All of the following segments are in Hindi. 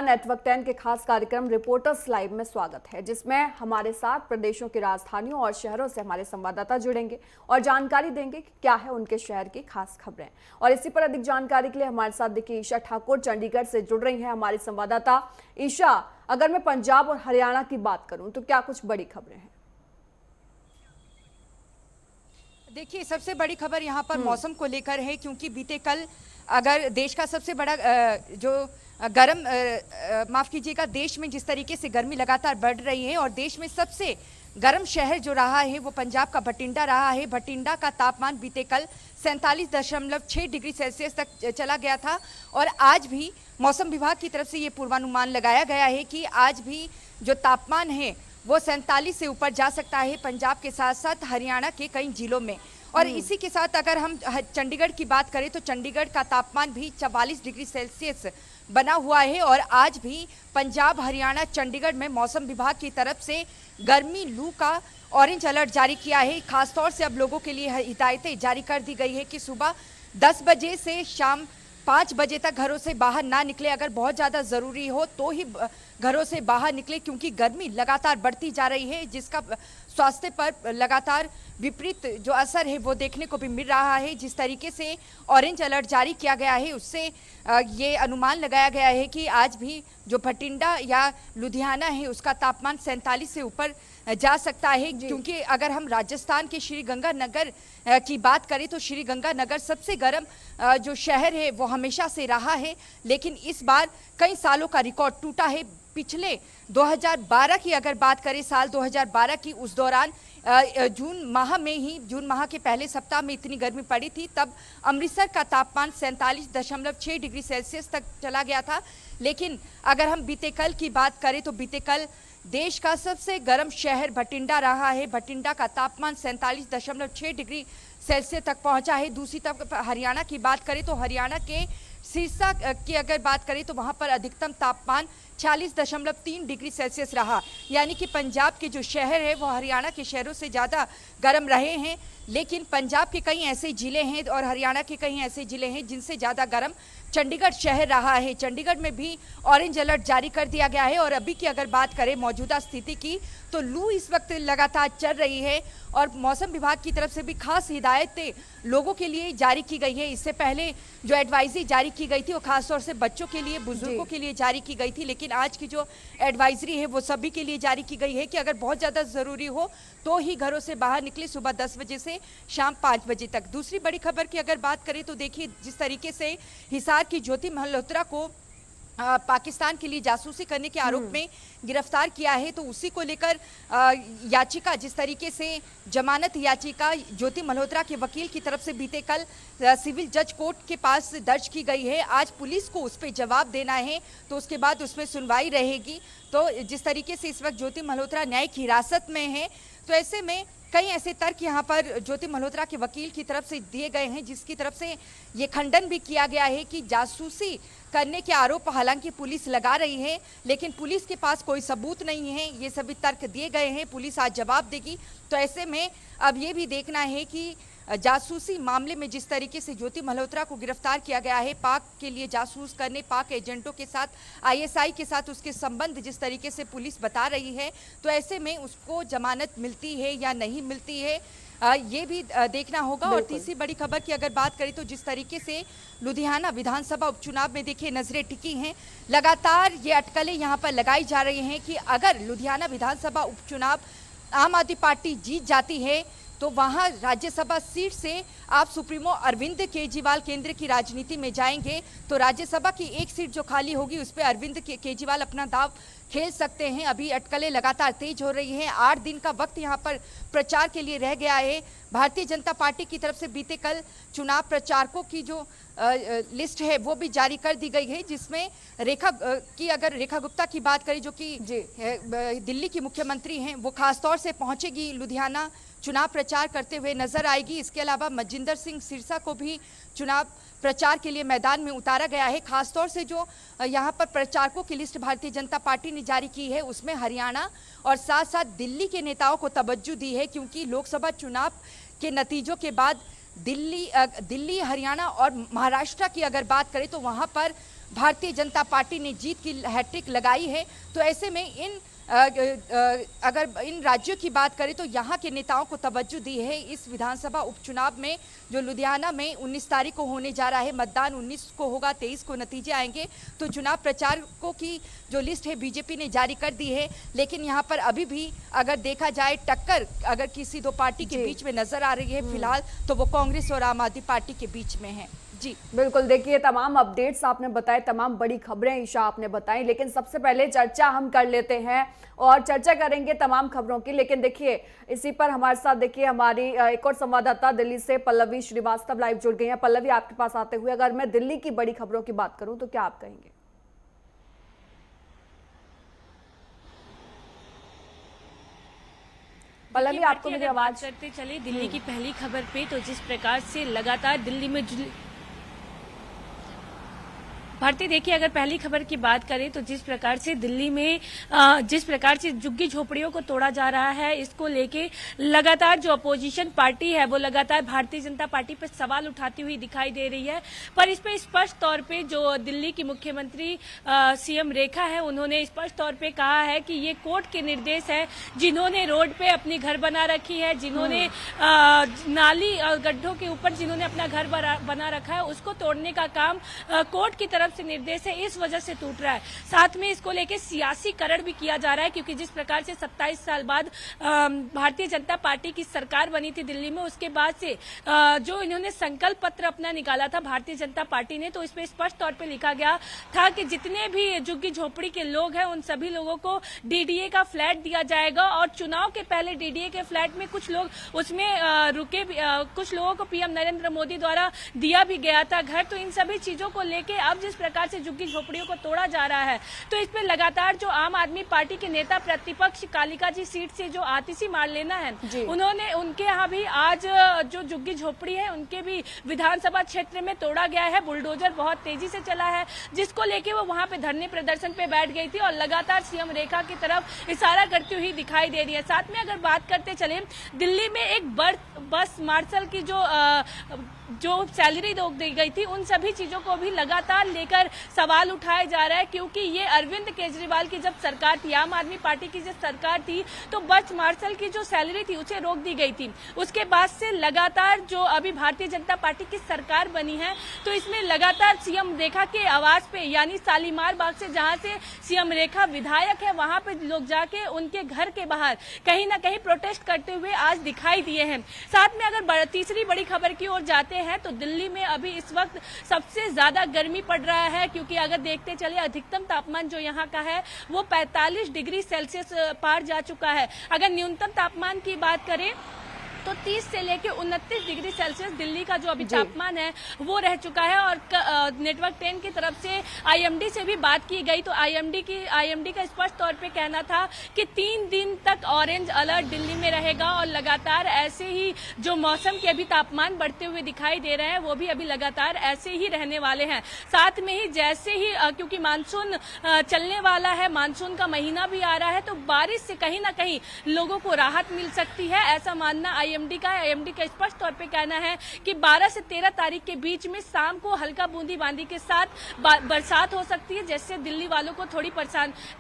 नेटवर्क 10 के खास कार्यक्रम रिपोर्टर्स लाइव में स्वागत है, जिसमें हमारे साथ प्रदेशों की राजधानियों और शहरों से हमारे संवाददाता जुड़ेंगे और जानकारी देंगे कि क्या है उनके शहर की खास खबरें। और इसी पर अधिक जानकारी के लिए हमारे साथ देखिए ईशा ठाकुर चंडीगढ़ से जुड़ रही हैं हमारी संवाददाता। ईशा, अगर मैं पंजाब और हरियाणा की बात करूं तो क्या कुछ बड़ी खबरें हैं? देखिए, सबसे बड़ी खबर यहाँ पर मौसम को लेकर है, क्योंकि बीते कल अगर देश का सबसे बड़ा माफ कीजिएगा, देश में जिस तरीके से गर्मी लगातार बढ़ रही है और देश में सबसे गर्म शहर जो रहा है वो पंजाब का भटिंडा रहा है। भटिंडा का तापमान बीते कल 47.6 डिग्री सेल्सियस तक चला गया था और आज भी मौसम विभाग की तरफ से ये पूर्वानुमान लगाया गया है कि आज भी जो तापमान है वो 47 से ऊपर जा सकता है पंजाब के साथ साथ हरियाणा के कई जिलों में। और इसी के साथ अगर हम चंडीगढ़ की बात करें तो चंडीगढ़ का तापमान भी 44 डिग्री सेल्सियस बना हुआ है और आज भी पंजाब, हरियाणा, चंडीगढ़ में मौसम विभाग की तरफ से गर्मी लू का ऑरेंज अलर्ट जारी किया है। खासतौर से अब लोगों के लिए हिदायतें जारी कर दी गई है कि सुबह 10 बजे से शाम 5 बजे तक घरों से बाहर ना निकले। अगर बहुत ज़्यादा ज़रूरी हो तो ही घरों से बाहर निकले, क्योंकि गर्मी लगातार बढ़ती जा रही है, जिसका स्वास्थ्य पर लगातार विपरीत जो असर है वो देखने को भी मिल रहा है। जिस तरीके से ऑरेंज अलर्ट जारी किया गया है उससे ये अनुमान लगाया गया है कि आज भी जो भटिंडा या लुधियाना है उसका तापमान 47 से ऊपर जा सकता है। क्योंकि अगर हम राजस्थान के श्रीगंगानगर की बात करें तो श्रीगंगानगर सबसे गर्म जो शहर है वो हमेशा से रहा है, लेकिन इस बार कई सालों का रिकॉर्ड टूटा है। पिछले 2012 की अगर बात करें, साल 2012 की, उस दौरान जून माह के पहले सप्ताह में इतनी गर्मी पड़ी थी, तब अमृतसर का तापमान 47.6 डिग्री सेल्सियस तक चला गया था। लेकिन अगर हम बीते कल की बात करें तो बीते कल देश का सबसे गर्म शहर भटिंडा रहा है। भटिंडा का तापमान 47.6 डिग्री सेल्सियस तक पहुंचा है। दूसरी तरफ हरियाणा की बात करें तो हरियाणा के सिरसा की अगर बात करें तो वहां पर अधिकतम तापमान 46.3 डिग्री सेल्सियस रहा। यानी कि पंजाब के जो शहर है वो हरियाणा के शहरों से ज़्यादा गर्म रहे हैं। लेकिन पंजाब के कई ऐसे ज़िले हैं और हरियाणा के कई ऐसे ज़िले हैं जिनसे ज़्यादा गर्म चंडीगढ़ शहर रहा है। चंडीगढ़ में भी ऑरेंज अलर्ट जारी कर दिया गया है। और अभी की अगर बात करें मौजूदा स्थिति की तो लू इस वक्त लगातार चल रही है और मौसम विभाग की तरफ से भी खास हिदायतें लोगों के लिए जारी की गई है। इससे पहले जो एडवाइजरी जारी की गई थी वो खासतौर से बच्चों के लिए, बुजुर्गों के लिए जारी की गई थी, लेकिन आज की जो एडवाइजरी है वो सभी के लिए जारी की गई है कि अगर बहुत ज़्यादा ज़रूरी हो तो ही घरों से बाहर निकले, सुबह 10 बजे से शाम 5 बजे तक। दूसरी बड़ी खबर की अगर बात करें तो देखिए, जिस तरीके से हिसार की ज्योति मल्होत्रा को पाकिस्तान के लिए जासूसी करने के आरोप में गिरफ्तार किया है, तो उसी को लेकर याचिका, जिस तरीके से जमानत याचिका ज्योति मल्होत्रा के वकील की तरफ से बीते कल सिविल जज कोर्ट के पास दर्ज की गई है। आज पुलिस को उस पर जवाब देना है, तो उसके बाद उसमें सुनवाई रहेगी। तो जिस तरीके से इस वक्त ज्योति मल्होत्रा न्यायिक हिरासत में है, तो ऐसे में कई ऐसे तर्क यहाँ पर ज्योति मल्होत्रा के वकील की तरफ से दिए गए हैं, जिसकी तरफ से ये खंडन भी किया गया है कि जासूसी करने के आरोप हालांकि पुलिस लगा रही है, लेकिन पुलिस के पास कोई सबूत नहीं है। ये सभी तर्क दिए गए हैं, पुलिस आज जवाब देगी। तो ऐसे में अब ये भी देखना है कि जासूसी मामले में जिस तरीके से ज्योति मल्होत्रा को गिरफ्तार किया गया है, पाक के लिए जासूस करने, पाक एजेंटों के साथ, आईएसआई के साथ उसके संबंध जिस तरीके से पुलिस बता रही है, तो ऐसे में उसको जमानत मिलती है या नहीं मिलती है, ये भी देखना होगा। और तीसरी बड़ी खबर की अगर बात करें तो जिस तरीके से लुधियाना विधानसभा उपचुनाव में देखिए नजरें टिकी हैं, लगातार ये अटकलें यहाँ पर लगाई जा रही हैं कि अगर लुधियाना विधानसभा उपचुनाव आम आदमी पार्टी जीत जाती है तो वहां राज्यसभा सीट से आप सुप्रीमो अरविंद केजरीवाल केंद्र की राजनीति में जाएंगे, तो राज्यसभा की एक सीट जो खाली होगी उस पर अरविंद केजरीवाल अपना दाव खेल सकते हैं। अभी अटकलें लगातार तेज हो रही हैं। 8 दिन का वक्त यहां पर प्रचार के लिए रह गया है। भारतीय जनता पार्टी की तरफ से बीते कल चुनाव प्रचारकों की जो लिस्ट है वो भी जारी कर दी गई है, जिसमें रेखा गुप्ता की बात करें जो कि दिल्ली की मुख्यमंत्री हैं, वो खासतौर से पहुंचेगी लुधियाना, चुनाव प्रचार करते हुए नजर आएगी। इसके अलावा मजिंदर सिंह सिरसा को भी चुनाव प्रचार के लिए मैदान में उतारा गया है। खासतौर से जो यहाँ पर प्रचारकों की लिस्ट भारतीय जनता पार्टी ने जारी की है उसमें हरियाणा और साथ साथ दिल्ली के नेताओं को तवज्जो दी है, क्योंकि लोकसभा चुनाव के नतीजों के बाद दिल्ली, हरियाणा और महाराष्ट्र की अगर बात करें तो वहाँ पर भारतीय जनता पार्टी ने जीत की हैट्रिक लगाई है। तो ऐसे में अगर इन राज्यों की बात करें तो यहाँ के नेताओं को तवज्जो दी है इस विधानसभा उपचुनाव में, जो लुधियाना में 19 तारीख को होने जा रहा है। मतदान 19 को होगा, 23 को नतीजे आएंगे। तो चुनाव प्रचारकों की जो लिस्ट है बीजेपी ने जारी कर दी है, लेकिन यहाँ पर अभी भी अगर देखा जाए टक्कर अगर किसी दो पार्टी के बीच में नजर आ रही है फिलहाल, तो वो कांग्रेस और आम आदमी पार्टी के बीच में है। जी बिल्कुल, देखिए तमाम अपडेट्स आपने बताए, तमाम बड़ी खबरें ईशा आपने बताई, लेकिन सबसे पहले चर्चा हम कर लेते हैं और चर्चा करेंगे तमाम खबरों की। लेकिन देखिए इसी पर हमारे साथ देखिए हमारी एक और संवाददाता दिल्ली से पल्लवी श्रीवास्तव लाइव जुड़ गई हैं। पल्लवी, आपके पास आते हुए अगर मैं दिल्ली की बड़ी खबरों की बात करूं तो क्या आप कहेंगे? पल्लवी, आपको मेरी आवाज करते चले दिल्ली की पहली खबर पे, तो जिस प्रकार से लगातार दिल्ली में भारती, देखिए अगर पहली खबर की बात करें तो जिस प्रकार से दिल्ली में जिस प्रकार से झुग्गी झोपड़ियों को तोड़ा जा रहा है, इसको लेके लगातार जो अपोजिशन पार्टी है वो लगातार भारतीय जनता पार्टी पर सवाल उठाती हुई दिखाई दे रही है। पर इस पे स्पष्ट तौर पे जो दिल्ली की मुख्यमंत्री सीएम रेखा है, उन्होंने स्पष्ट तौर पे कहा है कि ये कोर्ट के निर्देश है। जिन्होंने रोड पे अपनी घर बना रखी है, जिन्होंने नाली और गड्ढों के ऊपर जिन्होंने अपना घर बना रखा है, उसको तोड़ने का काम कोर्ट की तरफ से निर्देश है, इस वजह से टूट रहा है। साथ में इसको लेके सियासीकरण भी किया जा रहा है, क्योंकि जिस प्रकार से 27 साल बाद भारतीय जनता पार्टी की सरकार बनी थी दिल्ली में, उसके बाद से जो इन्होंने संकल्प पत्र अपना निकाला था भारतीय जनता पार्टी ने, तो इसमें स्पष्ट तौर पे लिखा गया था कि जितने भी झुग्गी झोपड़ी के लोग हैं उन सभी लोगों को डीडीए का फ्लैट दिया जाएगा। और चुनाव के पहले डीडीए के फ्लैट में कुछ लोग उसमें रुके, कुछ लोगों को पीएम नरेंद्र मोदी द्वारा दिया भी गया था घर। तो इन सभी चीजों को लेके अब जिस प्रकार से झुग्गी झोपड़ियों को तोड़ा जा रहा है, तो इस पे लगातार जो आम आदमी पार्टी के नेता प्रतिपक्ष कालिका जी सीट से जो आतिशी मार लेना है, उन्होंने उनके यहाँ भी आज जो झुग्गी झोपड़ी है उनके भी विधानसभा क्षेत्र में तोड़ा गया है। बुलडोजर बहुत तेजी से चला है, जिसको लेके वो वहां पे धरने प्रदर्शन पे बैठ गई थी और लगातार सीएम रेखा की तरफ इशारा करती हुई दिखाई दे रही है। साथ में अगर बात करते चले, दिल्ली में एक बस मार्शल की जो सैलरी रोक दी गई थी, उन सभी चीजों को भी लगातार लेकर सवाल उठाए जा रहा है, क्योंकि ये अरविंद केजरीवाल की जब सरकार थी, आम आदमी पार्टी की जब सरकार थी, तो बस मार्शल की जो सैलरी थी उसे रोक दी गई थी। उसके बाद से लगातार जो अभी भारतीय जनता पार्टी की सरकार बनी है, तो इसमें लगातार सीएम रेखा के आवाज पे, यानी शालीमार बाग से जहां से सीएम रेखा विधायक है, वहां पे लोग जाके उनके घर के बाहर कहीं ना कहीं प्रोटेस्ट करते हुए आज दिखाई दिए हैं। साथ में अगर तीसरी बड़ी खबर की ओर जाते हैं तो दिल्ली में अभी इस वक्त सबसे ज्यादा गर्मी पड़ रहा है, क्योंकि अगर देखते चले अधिकतम तापमान जो यहाँ का है वो 45 डिग्री सेल्सियस पार जा चुका है। अगर न्यूनतम तापमान की बात करें तो 30 से लेकर 29 डिग्री सेल्सियस दिल्ली का जो अभी तापमान है वो रह चुका है। और नेटवर्क 10 की तरफ से आईएमडी से भी बात की गई, तो आईएमडी का स्पष्ट तौर पे कहना था कि 3 दिन तक ऑरेंज अलर्ट दिल्ली में रहेगा और लगातार ऐसे ही जो मौसम के अभी तापमान बढ़ते हुए दिखाई दे रहे हैं वो भी अभी लगातार ऐसे ही रहने वाले हैं। साथ में ही जैसे ही क्योंकि मानसून चलने वाला है, मानसून का महीना भी आ रहा है, तो बारिश से कहीं ना कहीं लोगों को राहत मिल सकती है, ऐसा मानना आईएमडी का स्पष्ट तौर पे कहना है कि 12 से 13 तारीख के बीच में शाम को हल्का बूंदीबांदी के साथ बरसात हो सकती है, जिससे दिल्ली वालों को थोड़ी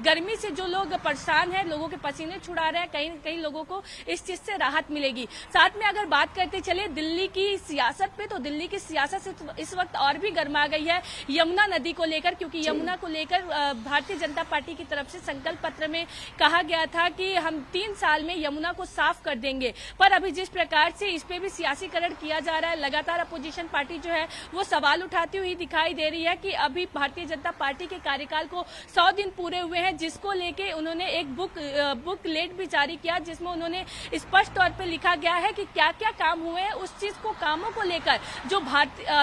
गर्मी से जो लोग परेशान हैं, लोगों के पसीने छुड़ा रहे हैं, कई लोगों को इस चीज से राहत मिलेगी। साथ में अगर बात करते चले दिल्ली की सियासत पे, तो दिल्ली की सियासत से इस वक्त और भी गर्मा गई है यमुना नदी को लेकर, क्योंकि यमुना को लेकर भारतीय जनता पार्टी की तरफ से संकल्प पत्र में कहा गया था कि हम 3 साल में यमुना को साफ कर देंगे। पर अभी जिस प्रकार से इस पे भी सियासीकरण किया जा रहा है, लगातार अपोजिशन पार्टी जो है वो सवाल उठाती हुई दिखाई दे रही है कि अभी भारतीय जनता पार्टी के कार्यकाल को 100 दिन पूरे हुए हैं, जिसको लेके उन्होंने एक बुकलेट भी जारी किया, जिसमें उन्होंने स्पष्ट तौर पे लिखा गया है कि क्या क्या काम हुए हैं, उस चीज को कामों को लेकर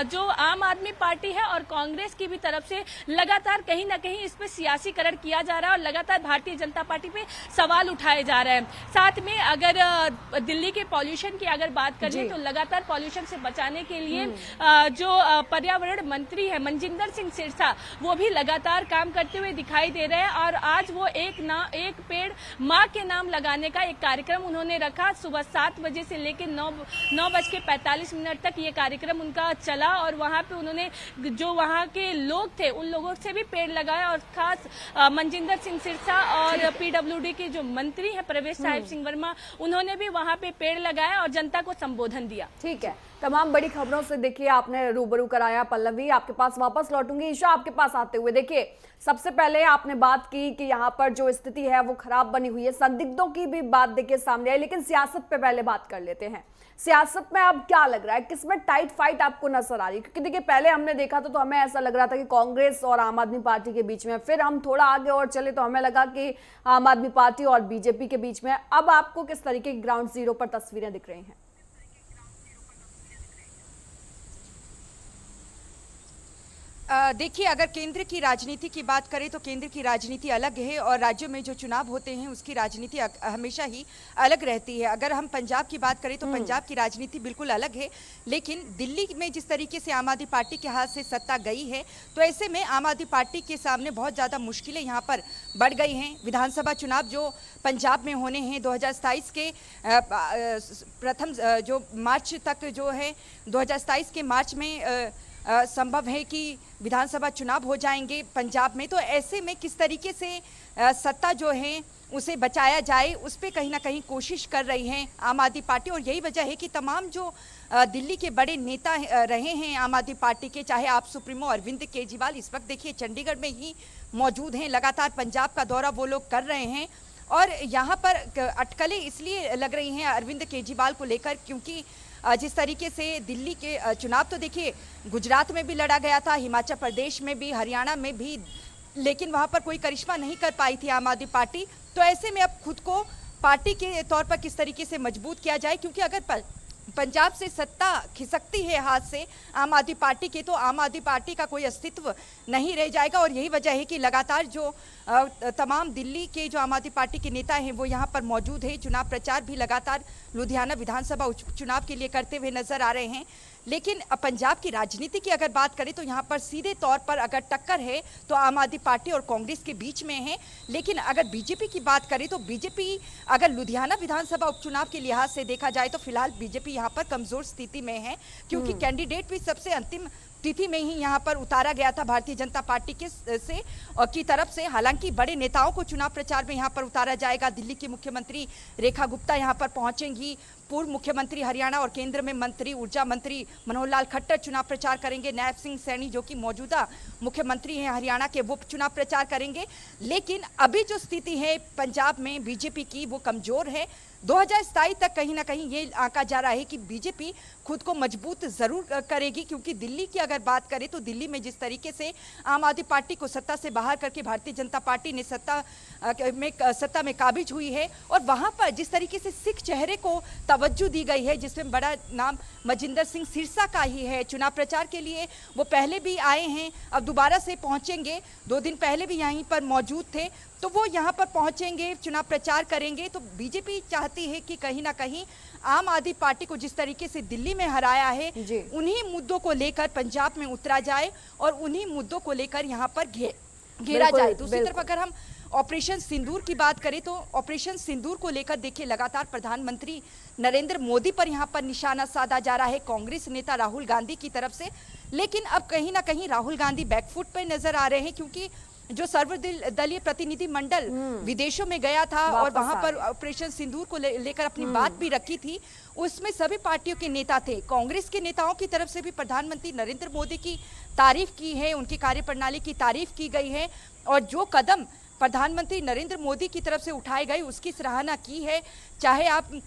जो आम आदमी पार्टी है और कांग्रेस की भी तरफ से लगातार कहीं ना कहीं इस पे सियासीकरण किया जा रहा है और लगातार भारतीय जनता पार्टी पे सवाल उठाए जा रहे हैं। साथ में अगर दिल्ली के पॉल्यूशन की अगर बात करें तो लगातार पॉल्यूशन से बचाने के लिए जो पर्यावरण मंत्री है मनजिंदर सिंह सिरसा, वो भी लगातार काम करते हुए दिखाई दे रहे हैं। और आज वो एक पेड़ माँ के नाम लगाने का एक कार्यक्रम उन्होंने रखा। सुबह 7 बजे से लेकर 9:45 तक ये कार्यक्रम उनका चला और वहां पे उन्होंने जो वहां के लोग थे उन लोगों से भी पेड़ लगाया। और खास मनजिंदर सिंह सिरसा और पीडब्ल्यूडी के जो मंत्री हैं प्रवेश साहिब सिंह वर्मा, उन्होंने भी वहां पे पेड़ लगाया और जनता को संबोधन दिया। ठीक है, तमाम बड़ी खबरों से देखिए आपने रूबरू कराया। पल्लवी, आपके पास वापस लौटूंगी। ईशा, आपके पास आते हुए देखिए, सबसे पहले आपने बात की कि यहाँ पर जो स्थिति है वो खराब बनी हुई है, संदिग्धों की भी बात देखिए सामने आई, लेकिन सियासत पे पहले बात कर लेते हैं। सियासत में अब क्या लग रहा है, किसमें टाइट फाइट आपको नजर आ रही है? क्योंकि देखिए पहले हमने देखा तो हमें ऐसा लग रहा था कि कांग्रेस और आम आदमी पार्टी के बीच में, फिर हम थोड़ा आगे और चले तो हमें लगा कि आम आदमी पार्टी और बीजेपी के बीच में। अब आपको किस तरीके की ग्राउंड जीरो पर तस्वीरें दिख रही हैं? देखिए, अगर केंद्र की राजनीति की बात करें तो केंद्र की राजनीति अलग है और राज्यों में जो चुनाव होते हैं उसकी राजनीति हमेशा ही अलग रहती है। अगर हम पंजाब की बात करें तो पंजाब की राजनीति बिल्कुल अलग है, लेकिन दिल्ली में जिस तरीके से आम आदमी पार्टी के हाथ से सत्ता गई है तो ऐसे में आम आदमी पार्टी के सामने बहुत ज़्यादा मुश्किलें यहाँ पर बढ़ गई हैं। विधानसभा चुनाव जो पंजाब में होने हैं 2027 के प्रथम जो मार्च तक जो है 2027 के मार्च में संभव है कि विधानसभा चुनाव हो जाएंगे पंजाब में। तो ऐसे में किस तरीके से सत्ता जो है उसे बचाया जाए उस पर कहीं ना कहीं कोशिश कर रही है आम आदमी पार्टी। और यही वजह है कि तमाम जो दिल्ली के बड़े नेता रहे हैं आम आदमी पार्टी के, चाहे आप सुप्रीमो अरविंद केजरीवाल इस वक्त देखिए चंडीगढ़ में ही मौजूद हैं, लगातार पंजाब का दौरा वो लोग कर रहे हैं। और यहाँ पर अटकलें इसलिए लग रही हैं अरविंद केजरीवाल को लेकर क्योंकि जिस तरीके से दिल्ली के चुनाव तो देखिए गुजरात में भी लड़ा गया था, हिमाचल प्रदेश में भी, हरियाणा में भी, लेकिन वहां पर कोई करिश्मा नहीं कर पाई थी आम आदमी पार्टी। तो ऐसे में अब खुद को पार्टी के तौर पर किस तरीके से मजबूत किया जाए, क्योंकि अगर पंजाब से सत्ता खिसकती है हाथ से आम आदमी पार्टी के तो आम आदमी पार्टी का कोई अस्तित्व नहीं रह जाएगा। और यही वजह है कि लगातार जो तमाम दिल्ली के जो आम आदमी पार्टी के नेता हैं वो यहाँ पर मौजूद है। चुनाव प्रचार भी लगातार लुधियाना विधानसभा उपचुनाव के लिए करते हुए नजर आ रहे हैं। लेकिन पंजाब की राजनीति की अगर बात करें तो यहाँ पर सीधे तौर पर अगर टक्कर है तो आम आदमी पार्टी और कांग्रेस के बीच में है। लेकिन अगर बीजेपी की बात करें तो बीजेपी अगर लुधियाना विधानसभा उपचुनाव के लिहाज से देखा जाए तो फिलहाल बीजेपी यहाँ पर कमजोर स्थिति में है, क्योंकि कैंडिडेट भी सबसे अंतिम तिथि में ही यहाँ पर उतारा गया था भारतीय जनता पार्टी की तरफ से। हालांकि बड़े नेताओं को चुनाव प्रचार में यहाँ पर उतारा जाएगा। दिल्ली की मुख्यमंत्री रेखा गुप्ता यहाँ पर पहुंचेंगी, पूर्व मुख्यमंत्री हरियाणा और केंद्र में मंत्री ऊर्जा मंत्री मनोहर लाल खट्टर चुनाव प्रचार करेंगे, नायब सिंह सैनी जो कि मौजूदा मुख्यमंत्री हैं हरियाणा के वो चुनाव प्रचार करेंगे। लेकिन अभी जो स्थिति है पंजाब में बीजेपी की वो कमजोर है। 2027 तक कहीं ना कहीं ये आंका जा रहा है कि बीजेपी खुद को मजबूत जरूर करेगी, क्योंकि दिल्ली की अगर बात करें तो दिल्ली में जिस तरीके से आम आदमी पार्टी को सत्ता से बाहर करके भारतीय जनता पार्टी ने सत्ता में काबिज हुई है और वहां पर जिस तरीके से सिख चेहरे को तवज्जो दी गई है, जिसमें बड़ा नाम मनजिंदर सिंह सिरसा का ही है। चुनाव प्रचार के लिए वो पहले भी आए हैं, अब दोबारा से पहुंचेंगे। 2 दिन पहले भी यहीं पर मौजूद थे, तो वो यहाँ पर पहुंचेंगे, चुनाव प्रचार करेंगे। तो बीजेपी चाहती है कि कहीं ना कहीं आम आदमी पार्टी को जिस तरीके से दिल्ली में हराया है उन्हीं मुद्दों को लेकर पंजाब में उतरा जाए और उन्हीं मुद्दों को लेकर यहाँ पर घेरा जाए। दूसरी तरफ अगर हम ऑपरेशन सिंदूर की बात करें तो ऑपरेशन सिंदूर को लेकर देखिए लगातार प्रधानमंत्री नरेंद्र मोदी पर यहाँ पर निशाना साधा जा रहा है कांग्रेस नेता राहुल गांधी की तरफ से। लेकिन अब कहीं ना कहीं राहुल गांधी बैकफुट पर नजर आ रहे हैं, क्योंकि जो सर्वदलीय प्रतिनिधि मंडल विदेशों में गया था और वहां पर ऑपरेशन सिंदूर को लेकर अपनी बात भी रखी थी, उसमें सभी पार्टियों के नेता थे। कांग्रेस के नेताओं की तरफ से भी प्रधानमंत्री नरेंद्र मोदी की तारीफ की है, उनकी कार्यप्रणाली की तारीफ की गई है और जो कदम प्रधानमंत्री नरेंद्र मोदी की तरफ से उठाए गए उसकी सराहना की है। चाहे आप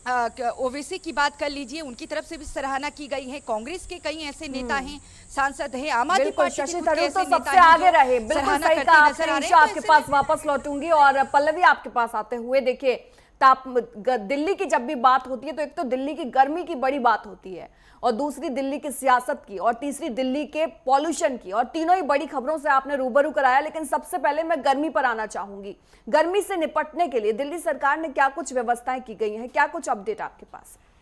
ओवैसी की बात कर लीजिए, उनकी तरफ से भी सराहना की गई है। कांग्रेस के कई ऐसे नेता हैं, सांसद हैं, आम आदमी पार्टी के कुछ ऐसे नेता सबसे आगे रहे। बिल्कुल सही कहा आपने। आपके पास वापस लौटूंगी और पल्लवी आपके पास आते हुए देखिए दिल्ली की जब भी बात होती है तो एक तो दिल्ली की गर्मी की बड़ी बात होती है और दूसरी दिल्ली की सियासत की और तीसरी दिल्ली के पॉल्यूशन की, और तीनों ही बड़ी खबरों से आपने रूबरू कराया। लेकिन सबसे पहले मैं गर्मी पर आना चाहूंगी। गर्मी से निपटने के लिए दिल्ली सरकार ने क्या कुछ व्यवस्थाएं की गई हैं, क्या कुछ अपडेट आपके पास है?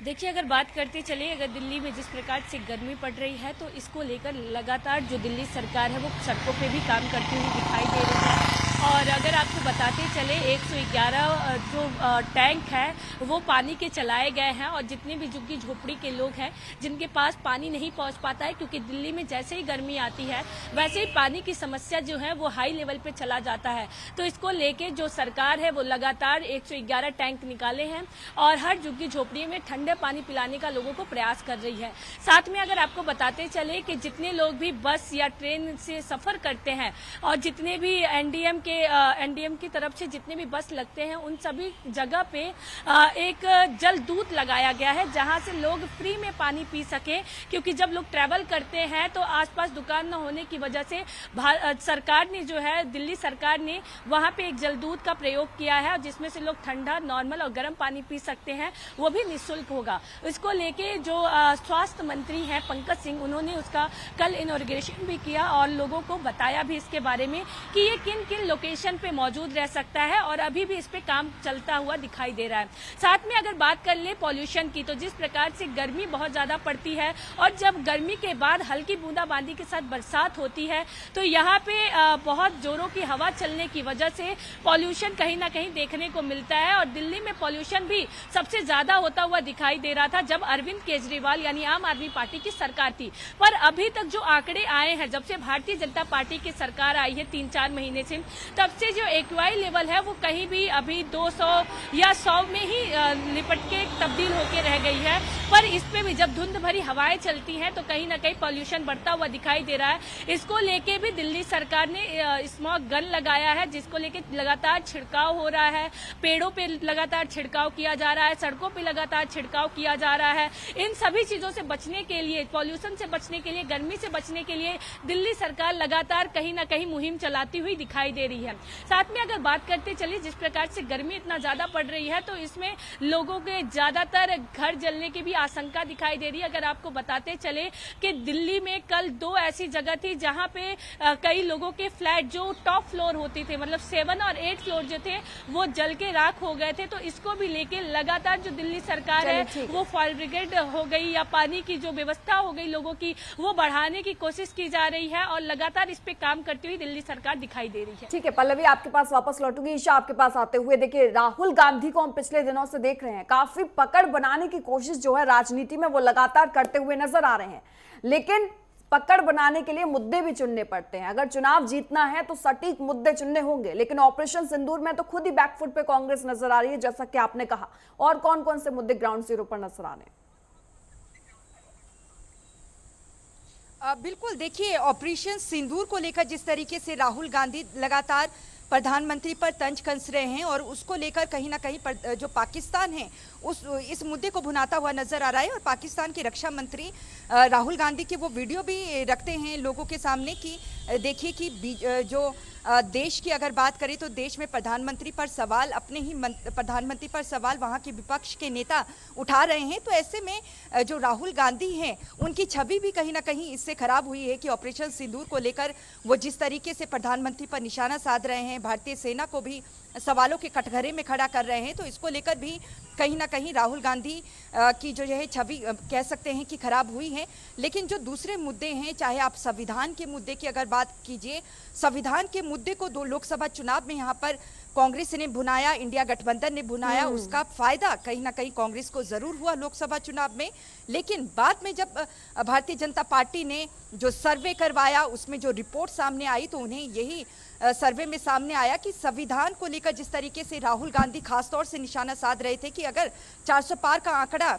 देखिए, अगर बात करते चले, अगर दिल्ली में जिस प्रकार से गर्मी पड़ रही है तो इसको लेकर लगातार जो दिल्ली सरकार है वो सड़कों पे भी काम करती हुई दिखाई दे रही है। और अगर आपको बताते चले 111 जो टैंक है वो पानी के चलाए गए हैं, और जितने भी झुग्गी झोपड़ी के लोग हैं जिनके पास पानी नहीं पहुंच पाता है, क्योंकि दिल्ली में जैसे ही गर्मी आती है वैसे ही पानी की समस्या जो है वो हाई लेवल पे चला जाता है। तो इसको लेके जो सरकार है वो लगातार 111 टैंक निकाले हैं और हर झुग्गी झोपड़ी में ठंडे पानी पिलाने का लोगों को प्रयास कर रही है। साथ में अगर आपको बताते चले कि जितने लोग भी बस या ट्रेन से सफर करते हैं और जितने भी एनडीएम की तरफ से जितने भी बस लगते हैं उन सभी जगह पे एक जल दूत लगाया गया है जहां से लोग फ्री में पानी पी सके, क्योंकि जब लोग ट्रैवल करते हैं तो आसपास दुकान न होने की वजह से सरकार ने जो है दिल्ली सरकार ने वहां पे एक जल दूत का प्रयोग किया है, जिसमें से लोग ठंडा, नॉर्मल और गर्म पानी पी सकते हैं, वो भी निःशुल्क होगा। इसको लेके जो स्वास्थ्य मंत्री हैं पंकज सिंह, उन्होंने उसका कल इनॉग्रेशन भी किया और लोगों को बताया भी इसके बारे में कि ये किन किन लोकेशन पे मौजूद रह सकता है, और अभी भी इस पे काम चलता हुआ दिखाई दे रहा है। साथ में अगर बात कर ले पॉल्यूशन की, तो जिस प्रकार से गर्मी बहुत ज्यादा पड़ती है और जब गर्मी के बाद हल्की बूंदाबांदी के साथ बरसात होती है तो यहाँ पे बहुत जोरों की हवा चलने की वजह से पॉल्यूशन कहीं ना कहीं देखने को मिलता है। और दिल्ली में पॉल्यूशन भी सबसे ज्यादा होता हुआ दिखाई दे रहा था जब अरविंद केजरीवाल यानी आम आदमी पार्टी की सरकार थी। पर अभी तक जो आंकड़े आए हैं, जब से भारतीय जनता पार्टी की सरकार आई है 3-4 महीने से, तब से जो एक्यूआई लेवल है वो कहीं भी अभी 200 या 100 में ही लिपट के तब्दील होके रह गई है। पर इस पे भी जब धुंध भरी हवाएं चलती हैं तो कहीं ना कहीं पॉल्यूशन बढ़ता हुआ दिखाई दे रहा है। इसको लेके भी दिल्ली सरकार ने स्मॉग गन लगाया है, जिसको लेके लगातार छिड़काव हो रहा है, पेड़ों पे लगातार छिड़काव किया जा रहा है, सड़कों पे लगातार छिड़काव किया जा रहा है। इन सभी चीजों से बचने के लिए, पॉल्यूशन से बचने के लिए, गर्मी से बचने के लिए दिल्ली सरकार लगातार कहीं ना कहीं मुहिम चलाती हुई दिखाई दे रही है। साथ में अगर बात करते चलिए, जिस प्रकार से गर्मी इतना ज्यादा पड़ रही है तो इसमें लोगों के ज्यादातर घर जलने की भी आशंका दिखाई दे रही है। अगर आपको बताते चले कि दिल्ली में कल 2 ऐसी जगह थी जहां पे कई लोगों के फ्लैट जो टॉप फ्लोर होती थे, मतलब 7 और 8 फ्लोर जो थे वो जल के राख हो गए थे। तो इसको भी लेके लगातार जो दिल्ली सरकार है वो फायर ब्रिगेड हो गई या पानी की जो व्यवस्था हो गई लोगों की, वो बढ़ाने की कोशिश की जा रही है और लगातार इस पे काम करती हुई दिल्ली सरकार दिखाई दे रही है। ठीक है पल्लवी, आपके पास वापस लौटूंगी। ईशा, आपके पास आते हुए, देखिए राहुल गांधी को हम पिछले दिनों से देख रहे हैं, काफी पकड़ बनाने की कोशिश जो है राजनीति में वो लगातार करते हुए नजर आ रहे हैं, लेकिन पकड़ बनाने के लिए मुद्दे भी चुनने पड़ते हैं। अगर चुनाव जीतना है तो सटीक मुद्दे चुनने होंगे, लेकिन ऑपरेशन सिंदूर में तो खुद ही बैकफुट पे कांग्रेस नजर आ रही है, जैसा कि आपने कहा। और कौन कौन से मुद्दे ग्राउंड जीरो पर नजर आ रहे हैं? बिल्कुल, देखिए ऑपरेशन सिंदूर को लेकर जिस तरीके से राहुल गांधी लगातार प्रधानमंत्री पर तंज कस रहे हैं और उसको लेकर कहीं ना कहीं जो पाकिस्तान है इस मुद्दे को भुनाता हुआ नजर आ रहा है। और पाकिस्तान के रक्षा मंत्री राहुल गांधी के वो वीडियो भी रखते हैं लोगों के सामने कि देखिए कि जो देश की अगर बात करें तो देश में प्रधानमंत्री पर सवाल, अपने ही प्रधानमंत्री पर सवाल वहाँ के विपक्ष के नेता उठा रहे हैं। तो ऐसे में जो राहुल गांधी हैं उनकी छवि भी कहीं ना कहीं इससे खराब हुई है कि ऑपरेशन सिंदूर को लेकर वो जिस तरीके से प्रधानमंत्री पर निशाना साध रहे हैं, भारतीय सेना को भी सवालों के कटघरे में खड़ा कर रहे हैं। तो इसको लेकर भी कहीं ना कहीं राहुल गांधी की जो है छवि कह सकते हैं कि खराब हुई है। लेकिन जो दूसरे मुद्दे हैं, चाहे आप संविधान के मुद्दे की अगर बात कीजिए, संविधान के मुद्दे को 2 लोकसभा चुनाव में यहाँ पर कांग्रेस ने भुनाया, इंडिया गठबंधन ने भुनाया, उसका फायदा कहीं ना कहीं कांग्रेस को जरूर हुआ लोकसभा चुनाव में। लेकिन बाद में जब भारतीय जनता पार्टी ने जो सर्वे करवाया उसमें जो रिपोर्ट सामने आई तो उन्हें यही सर्वे में सामने आया कि संविधान को लेकर जिस तरीके से राहुल गांधी खासतौर से निशाना साध रहे थे कि अगर 400 पार का आंकड़ा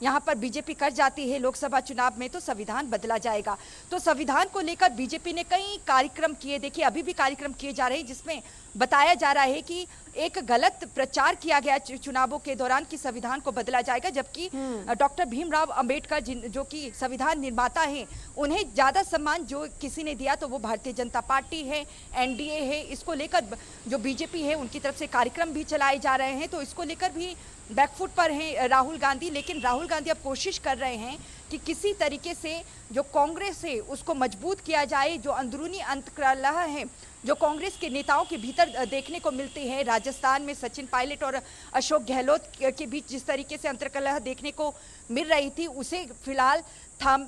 यहाँ पर बीजेपी कर जाती है लोकसभा चुनाव में तो संविधान बदला जाएगा। तो संविधान को लेकर बीजेपी ने कई कार्यक्रम किए, देखिए अभी भी कार्यक्रम किए जा रहे हैं जिसमें बताया जा रहा है कि एक गलत प्रचार किया गया चुनावों के दौरान कि संविधान को बदला जाएगा, जबकि डॉक्टर भीमराव अंबेडकर जो कि संविधान निर्माता हैं, उन्हें ज्यादा सम्मान जो किसी ने दिया तो वो भारतीय जनता पार्टी है, एनडीए है। इसको लेकर जो बीजेपी है उनकी तरफ से कार्यक्रम भी चलाए जा रहे हैं। तो इसको लेकर भी बैकफुट पर हैं राहुल गांधी। लेकिन राहुल गांधी अब कोशिश कर रहे हैं कि किसी तरीके से जो कांग्रेस है उसको मजबूत किया जाए। जो अंदरूनी अंतकलह है जो कांग्रेस के नेताओं के भीतर देखने को मिलते हैं, राजस्थान में सचिन पायलट और अशोक गहलोत के बीच जिस तरीके से अंतर्कलह देखने को मिल रही थी, उसे फिलहाल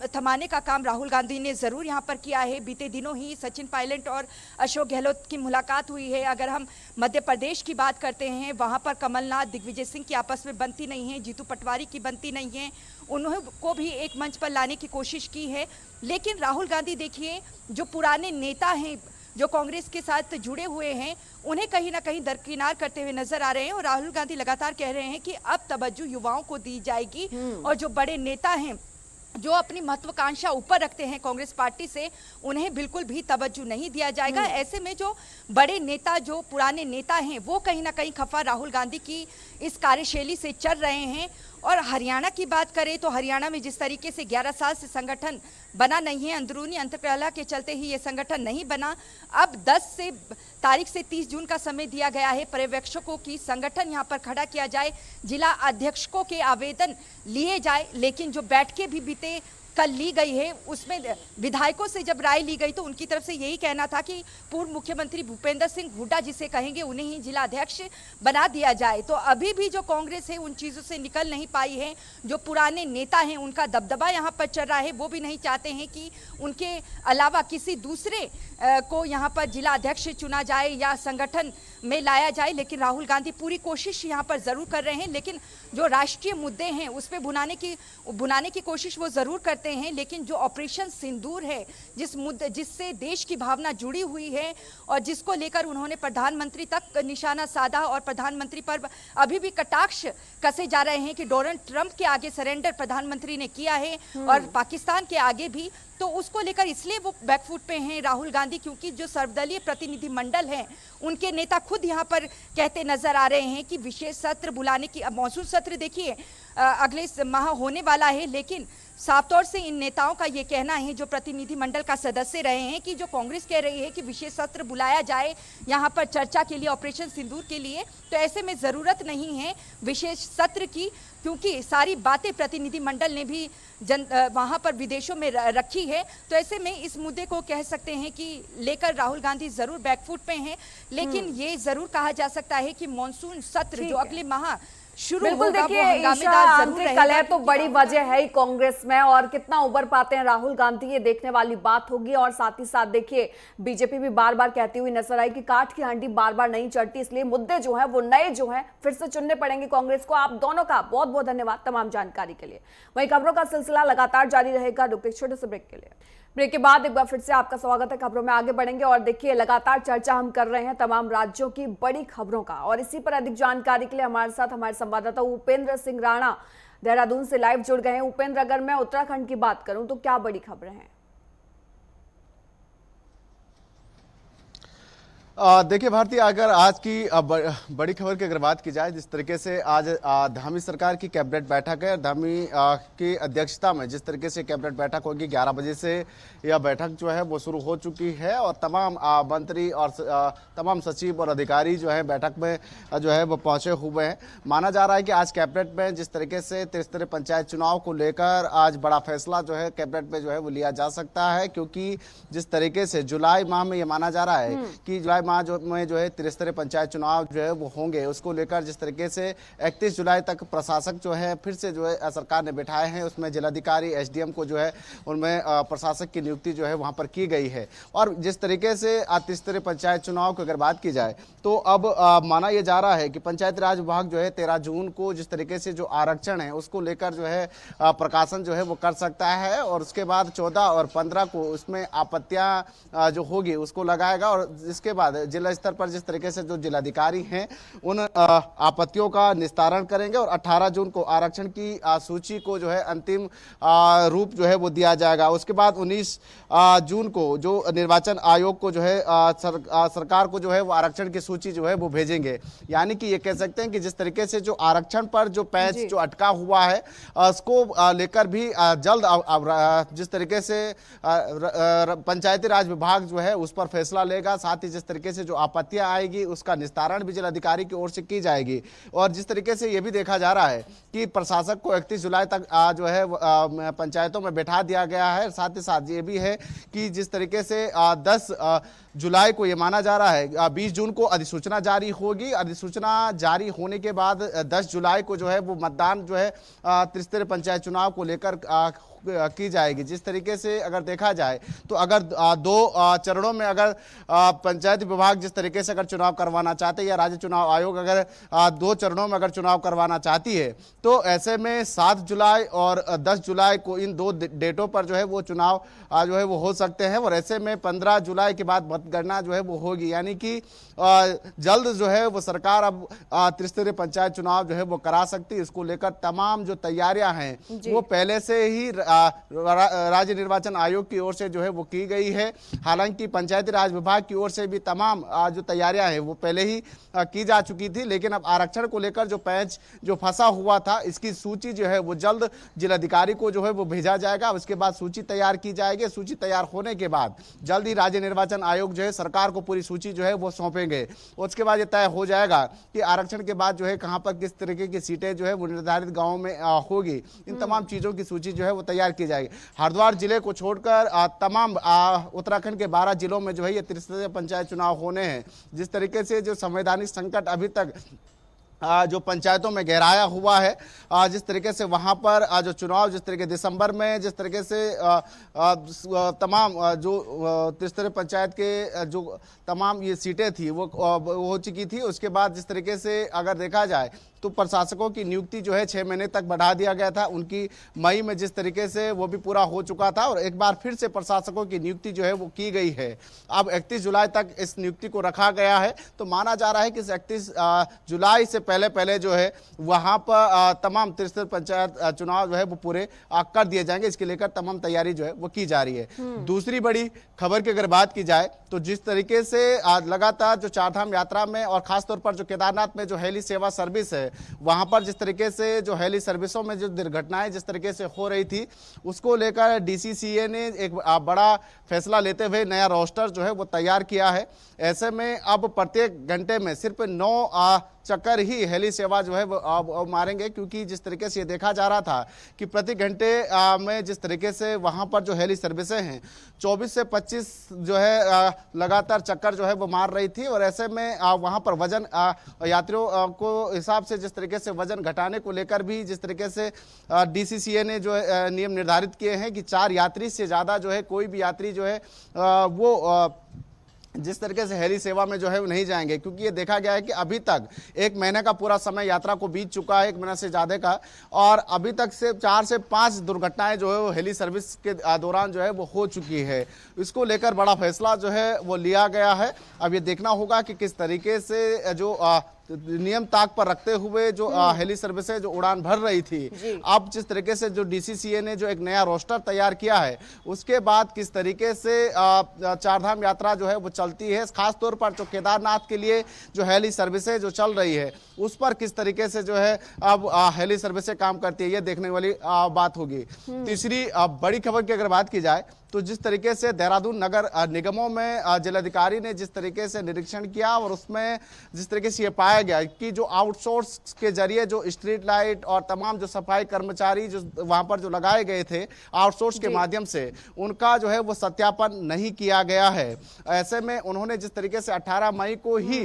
थमाने का काम राहुल गांधी ने ज़रूर यहाँ पर किया है। बीते दिनों ही सचिन पायलट और अशोक गहलोत की मुलाकात हुई है। अगर हम मध्य प्रदेश की बात करते हैं, वहाँ पर कमलनाथ दिग्विजय सिंह की आपस में बनती नहीं है, जीतू पटवारी की बनती नहीं है, उन्होंने भी एक मंच पर लाने की कोशिश की है। लेकिन राहुल गांधी देखिए, जो पुराने नेता हैं जो कांग्रेस के साथ जुड़े हुए हैं, उन्हें कहीं ना कहीं दरकिनार करते हुए नजर आ रहे हैं। और राहुल गांधी लगातार कह रहे हैं कि अब तवज्जो युवाओं को दी जाएगी और जो बड़े नेता हैं जो अपनी महत्वाकांक्षा ऊपर रखते हैं कांग्रेस पार्टी से, उन्हें बिल्कुल भी तवज्जो नहीं दिया जाएगा। ऐसे में जो बड़े नेता, जो पुराने नेता हैं, वो कहीं ना कहीं खफा राहुल गांधी की इस कार्यशैली से चल रहे हैं। और हरियाणा की बात करें तो हरियाणा में जिस तरीके से 11 साल से संगठन बना नहीं है, अंदरूनी अंतर्कलह के चलते ही ये संगठन नहीं बना। अब 10 तारीख से 30 जून का समय दिया गया है पर्यवेक्षकों की संगठन यहाँ पर खड़ा किया जाए, जिला अध्यक्षों के आवेदन लिए जाए। लेकिन जो बैठकें भी बीते कल ली गई है, उसमें विधायकों से जब राय ली गई तो उनकी तरफ से यही कहना था कि पूर्व मुख्यमंत्री भूपेंद्र सिंह हुड्डा जिसे कहेंगे उन्हें ही जिला अध्यक्ष बना दिया जाए। तो अभी भी जो कांग्रेस है उन चीज़ों से निकल नहीं पाई है। जो पुराने नेता हैं उनका दबदबा यहाँ पर चल रहा है, वो भी नहीं चाहते हैं कि उनके अलावा किसी दूसरे को यहाँ पर जिला अध्यक्ष चुना जाए या संगठन में लाया जाए। लेकिन राहुल गांधी पूरी कोशिश यहाँ पर ज़रूर कर रहे हैं, लेकिन जो राष्ट्रीय मुद्दे हैं उस पर भुनाने की कोशिश वो ज़रूर करते हैं। लेकिन जो ऑपरेशन सिंदूर है, जिससे देश की भावना जुड़ी हुई है और जिसको लेकर उन्होंने प्रधानमंत्री तक निशाना साधा और प्रधानमंत्री पर अभी भी कटाक्ष कसे जा रहे हैं कि डोनाल्ड ट्रंप के आगे सरेंडर प्रधानमंत्री ने किया है और पाकिस्तान के आगे भी, तो उसको लेकर इसलिए वो बैकफुट पे हैं राहुल गांधी, क्योंकि जो सर्वदलीय प्रतिनिधि मंडल है उनके नेता खुद यहाँ पर कहते नजर आ रहे हैं कि विशेष सत्र बुलाने की, अब मॉनसून सत्र देखिए अगले माह होने वाला है, लेकिन साफ तौर से इन नेताओं का ये कहना है जो प्रतिनिधि मंडल का सदस्य रहे हैं कि जो कांग्रेस कह रही है कि विशेष सत्र बुलाया जाए यहाँ पर चर्चा के लिए, ऑपरेशन सिंदूर के लिए, तो ऐसे में ज़रूरत नहीं है विशेष सत्र की, क्योंकि सारी बातें प्रतिनिधि मंडल ने भी वहाँ पर विदेशों में रखी है। तो ऐसे में इस मुद्दे को कह सकते हैं कि लेकर राहुल गांधी ज़रूर बैकफुट पे हैं। लेकिन ये ज़रूर कहा जा सकता है कि मॉनसून सत्र जो अगले माह शुरू बिल्कुल होगा, देखिए, वो हंगामेदार जरूर रहेगा। कलह तो बड़ी वजह है ही कांग्रेस में, और कितना उबर पाते हैं राहुल गांधी ये देखने वाली बात होगी। और साथ ही साथ देखिए, बीजेपी भी बार बार कहती हुई नजर आई कि काठ की हांडी बार बार नहीं चढ़ती, इसलिए मुद्दे जो है वो नए जो है फिर से चुनने पड़ेंगे कांग्रेस को। आप दोनों का बहुत बहुत धन्यवाद तमाम जानकारी के लिए। वहीं खबरों का सिलसिला लगातार जारी रहेगा। रुक एक छोटे से ब्रेक के लिए। ब्रेक के बाद एक बार फिर से आपका स्वागत है। खबरों में आगे बढ़ेंगे और देखिए, लगातार चर्चा हम कर रहे हैं तमाम राज्यों की बड़ी खबरों का, और इसी पर अधिक जानकारी के लिए हमारे साथ हमारे संवाददाता उपेंद्र सिंह राणा देहरादून से लाइव जुड़ गए हैं। उपेंद्र, अगर मैं उत्तराखंड की बात करूं तो क्या बड़ी खबरें हैं? देखिए भारती, अगर आज की बड़ी खबर की अगर बात की जाए, जिस तरीके से आज धामी सरकार की कैबिनेट बैठक है, धामी की अध्यक्षता में जिस तरीके से कैबिनेट बैठक होगी, 11 बजे से यह बैठक जो है वो शुरू हो चुकी है और तमाम मंत्री और तमाम सचिव और अधिकारी जो है बैठक में जो है वो पहुंचे हुए हैं। माना जा रहा है कि आज कैबिनेट में जिस तरीके से त्रिस्तरीय पंचायत चुनाव को लेकर आज बड़ा फैसला जो है कैबिनेट में जो है वो लिया जा सकता है, क्योंकि जिस तरीके से जुलाई माह में ये माना जा रहा है कि जुलाई माह में जो है त्रिस्तरीय पंचायत चुनाव जो है वो होंगे, उसको लेकर जिस तरीके से 31 जुलाई तक प्रशासक जो है फिर से जो है सरकार ने बैठाए हैं, उसमें जिलाधिकारी एसडीएम को जो है उनमें प्रशासक की नियुक्ति जो है वहां पर की गई है। और जिस तरीके से त्रिस्तरीय पंचायत चुनाव की अगर बात की जाए तो अब माना यह जा रहा है कि पंचायती राज विभाग जो है 13 जून को जिस तरीके से जो आरक्षण है उसको लेकर जो है प्रकाशन जो है वो कर सकता है, और उसके बाद 14 और 15 को उसमें आपत्तियां जो होगी उसको लगाएगा, और इसके बाद जिला स्तर पर जिस तरीके से जो जिलाधिकारी हैं उन आपत्तियों का निस्तारण करेंगे, और 18 जून को आरक्षण की सूची को जो है अंतिम रूप जो है वो दिया जाएगा। उसके बाद 19 जून को जो निर्वाचन आयोग को जो है सरकार को जो है वो आरक्षण की सूची जो है वो भेजेंगे। यानी कि ये कह सकते हैं कि जिस तरीके से जो आरक्षण पर जो पैच जो अटका हुआ है उसको लेकर भी जल्द जिस तरीके से पंचायती राज विभाग जो है उस पर फैसला लेगा। साथ ही जिस तरीके तरीके से जो आपत्तियां आएगी उसका निस्तारण भी जिलाधिकारी की ओर से की जाएगी। और जिस तरीके से ये भी देखा जा रहा है कि प्रशासक को 31 जुलाई तक जो है पंचायतों में बैठा दिया गया है। साथ ही साथ ये भी है कि जिस तरीके से 10 जुलाई को ये माना जा रहा है 20 जून को अधिसूचना जारी होगी। अधिसूचना जारी होने के बाद 10 जुलाई को जो है वो मतदान जो है त्रिस्तरीय पंचायत चुनाव को लेकर की जाएगी। जिस तरीके से अगर देखा जाए तो अगर 2 चरणों में अगर पंचायत विभाग जिस तरीके से अगर चुनाव करवाना चाहते हैं या राज्य चुनाव आयोग अगर 2 चरणों में अगर चुनाव करवाना चाहती है तो ऐसे में 7 जुलाई और 10 जुलाई को इन 2 डेटों पर जो है वो चुनाव जो है वो हो सकते हैं। और ऐसे में 15 जुलाई के बाद मतगणना जो है वो होगी, यानी कि जल्द जो है वो सरकार अब त्रिस्तरीय पंचायत चुनाव जो है वो करा सकती है। इसको लेकर तमाम जो तैयारियां हैं वो पहले से ही राज्य निर्वाचन आयोग की ओर से जो है वो की गई है। हालांकि पंचायती राज विभाग की ओर से भी तमाम जो तैयारियां हैं वो पहले ही की जा चुकी थी, लेकिन अब आरक्षण को लेकर जो पैंच जो फंसा हुआ था इसकी सूची जो है वो जल्द जिलाधिकारी को जो है वो भेजा जाएगा। उसके बाद सूची तैयार की जाएगी। सूची तैयार होने के बाद जल्द ही राज्य निर्वाचन आयोग जो है सरकार को पूरी सूची जो है वो सौंपेंगे। उसके बाद ये तय हो जाएगा कि आरक्षण के बाद जो है कहां पर किस तरीके की सीटें जो है वो निर्धारित गांवों में होगी। इन तमाम चीजों की सूची जो है वो तैयार की जाएगी। हरिद्वार जिले को छोड़कर तमाम उत्तराखंड के 12 जिलों में जो है ये त्रिस्तरीय पंचायत चुनाव होने हैं। जिस तरीके से जो संवैधानिक संकट अभी तक जो पंचायतों में गहराया हुआ है, जिस तरीके से वहां पर जो चुनाव जिस तरीके दिसंबर में जिस तरीके से तमाम जो त्रिस्तरीय पंचायत के जो तमाम ये सीटें थी वो हो चुकी थी। उसके बाद जिस तरीके से अगर देखा जाए तो प्रशासकों की नियुक्ति जो है 6 महीने तक बढ़ा दिया गया था। उनकी मई में जिस तरीके से वो भी पूरा हो चुका था और एक बार फिर से प्रशासकों की नियुक्ति जो है वो की गई है। अब 31 जुलाई तक इस नियुक्ति को रखा गया है। तो माना जा रहा है कि 31 जुलाई से पहले जो है वहां पर तमाम त्रिस्तरीय पंचायत चुनाव जो है वो पूरे कर दिए जाएंगे। इसके लेकर तमाम तैयारी जो है वो की जा रही है। दूसरी बड़ी खबर की अगर बात की जाए तो जिस तरीके से लगातार जो चारधाम यात्रा में और खासतौर पर जो केदारनाथ में जो हेली सेवा सर्विस है वहां पर जिस तरीके से जो हेली सर्विसों में जो दुर्घटनाएं जिस तरीके से हो रही थी उसको लेकर डीसीसीए ने एक बड़ा फैसला लेते हुए नया रोस्टर जो है वो तैयार किया है। ऐसे में अब प्रत्येक घंटे में सिर्फ 9 चक्कर ही हेली सेवा जो है वो मारेंगे, क्योंकि जिस तरीके से ये देखा जा रहा था कि प्रति घंटे में जिस तरीके से वहां पर जो हेली सर्विसें हैं 24 से 25 जो है लगातार चक्कर जो है वो मार रही थी। और ऐसे में वहां पर वजन यात्रियों को हिसाब से जिस तरीके से वजन घटाने को लेकर भी जिस तरीके से डीसीसीए ने जो नियम निर्धारित किए हैं कि 4 यात्री से ज्यादा जो है कोई भी यात्री जो है वो जिस तरीके से हेली सेवा में जो है वो नहीं जाएंगे, क्योंकि ये देखा गया है कि अभी तक 1 महीने का पूरा समय यात्रा को बीत चुका है, 1 महीना से ज्यादा का, और अभी तक से 4 से 5 दुर्घटनाएं जो है वो हेली सर्विस के दौरान जो है वो हो चुकी है। इसको लेकर बड़ा फैसला जो है वो लिया गया है। अब ये देखना होगा कि किस तरीके से जो नियम ताक पर रखते हुए जो हेली सर्विसेज जो उड़ान भर रही थी, अब जिस तरीके से जो डीसीसीए ने जो एक नया रोस्टर तैयार किया है उसके बाद किस तरीके से चारधाम यात्रा जो है वो चलती है, खासतौर पर जो केदारनाथ के लिए जो हेली सर्विसेज जो चल रही है उस पर किस तरीके से जो है अब हेली सर्विसेज काम करती है, ये देखने वाली बात होगी। तीसरी बड़ी खबर की अगर बात की जाए तो जिस तरीके से देहरादून नगर निगमों में जिलाधिकारी ने जिस तरीके से निरीक्षण किया और उसमें जिस तरीके से ये पाया गया कि जो आउटसोर्स के जरिए जो स्ट्रीट लाइट और तमाम जो सफाई कर्मचारी जो वहां पर जो लगाए गए थे आउटसोर्स के माध्यम से, उनका जो है वो सत्यापन नहीं किया गया है। ऐसे में उन्होंने जिस तरीके से 18 मई को ही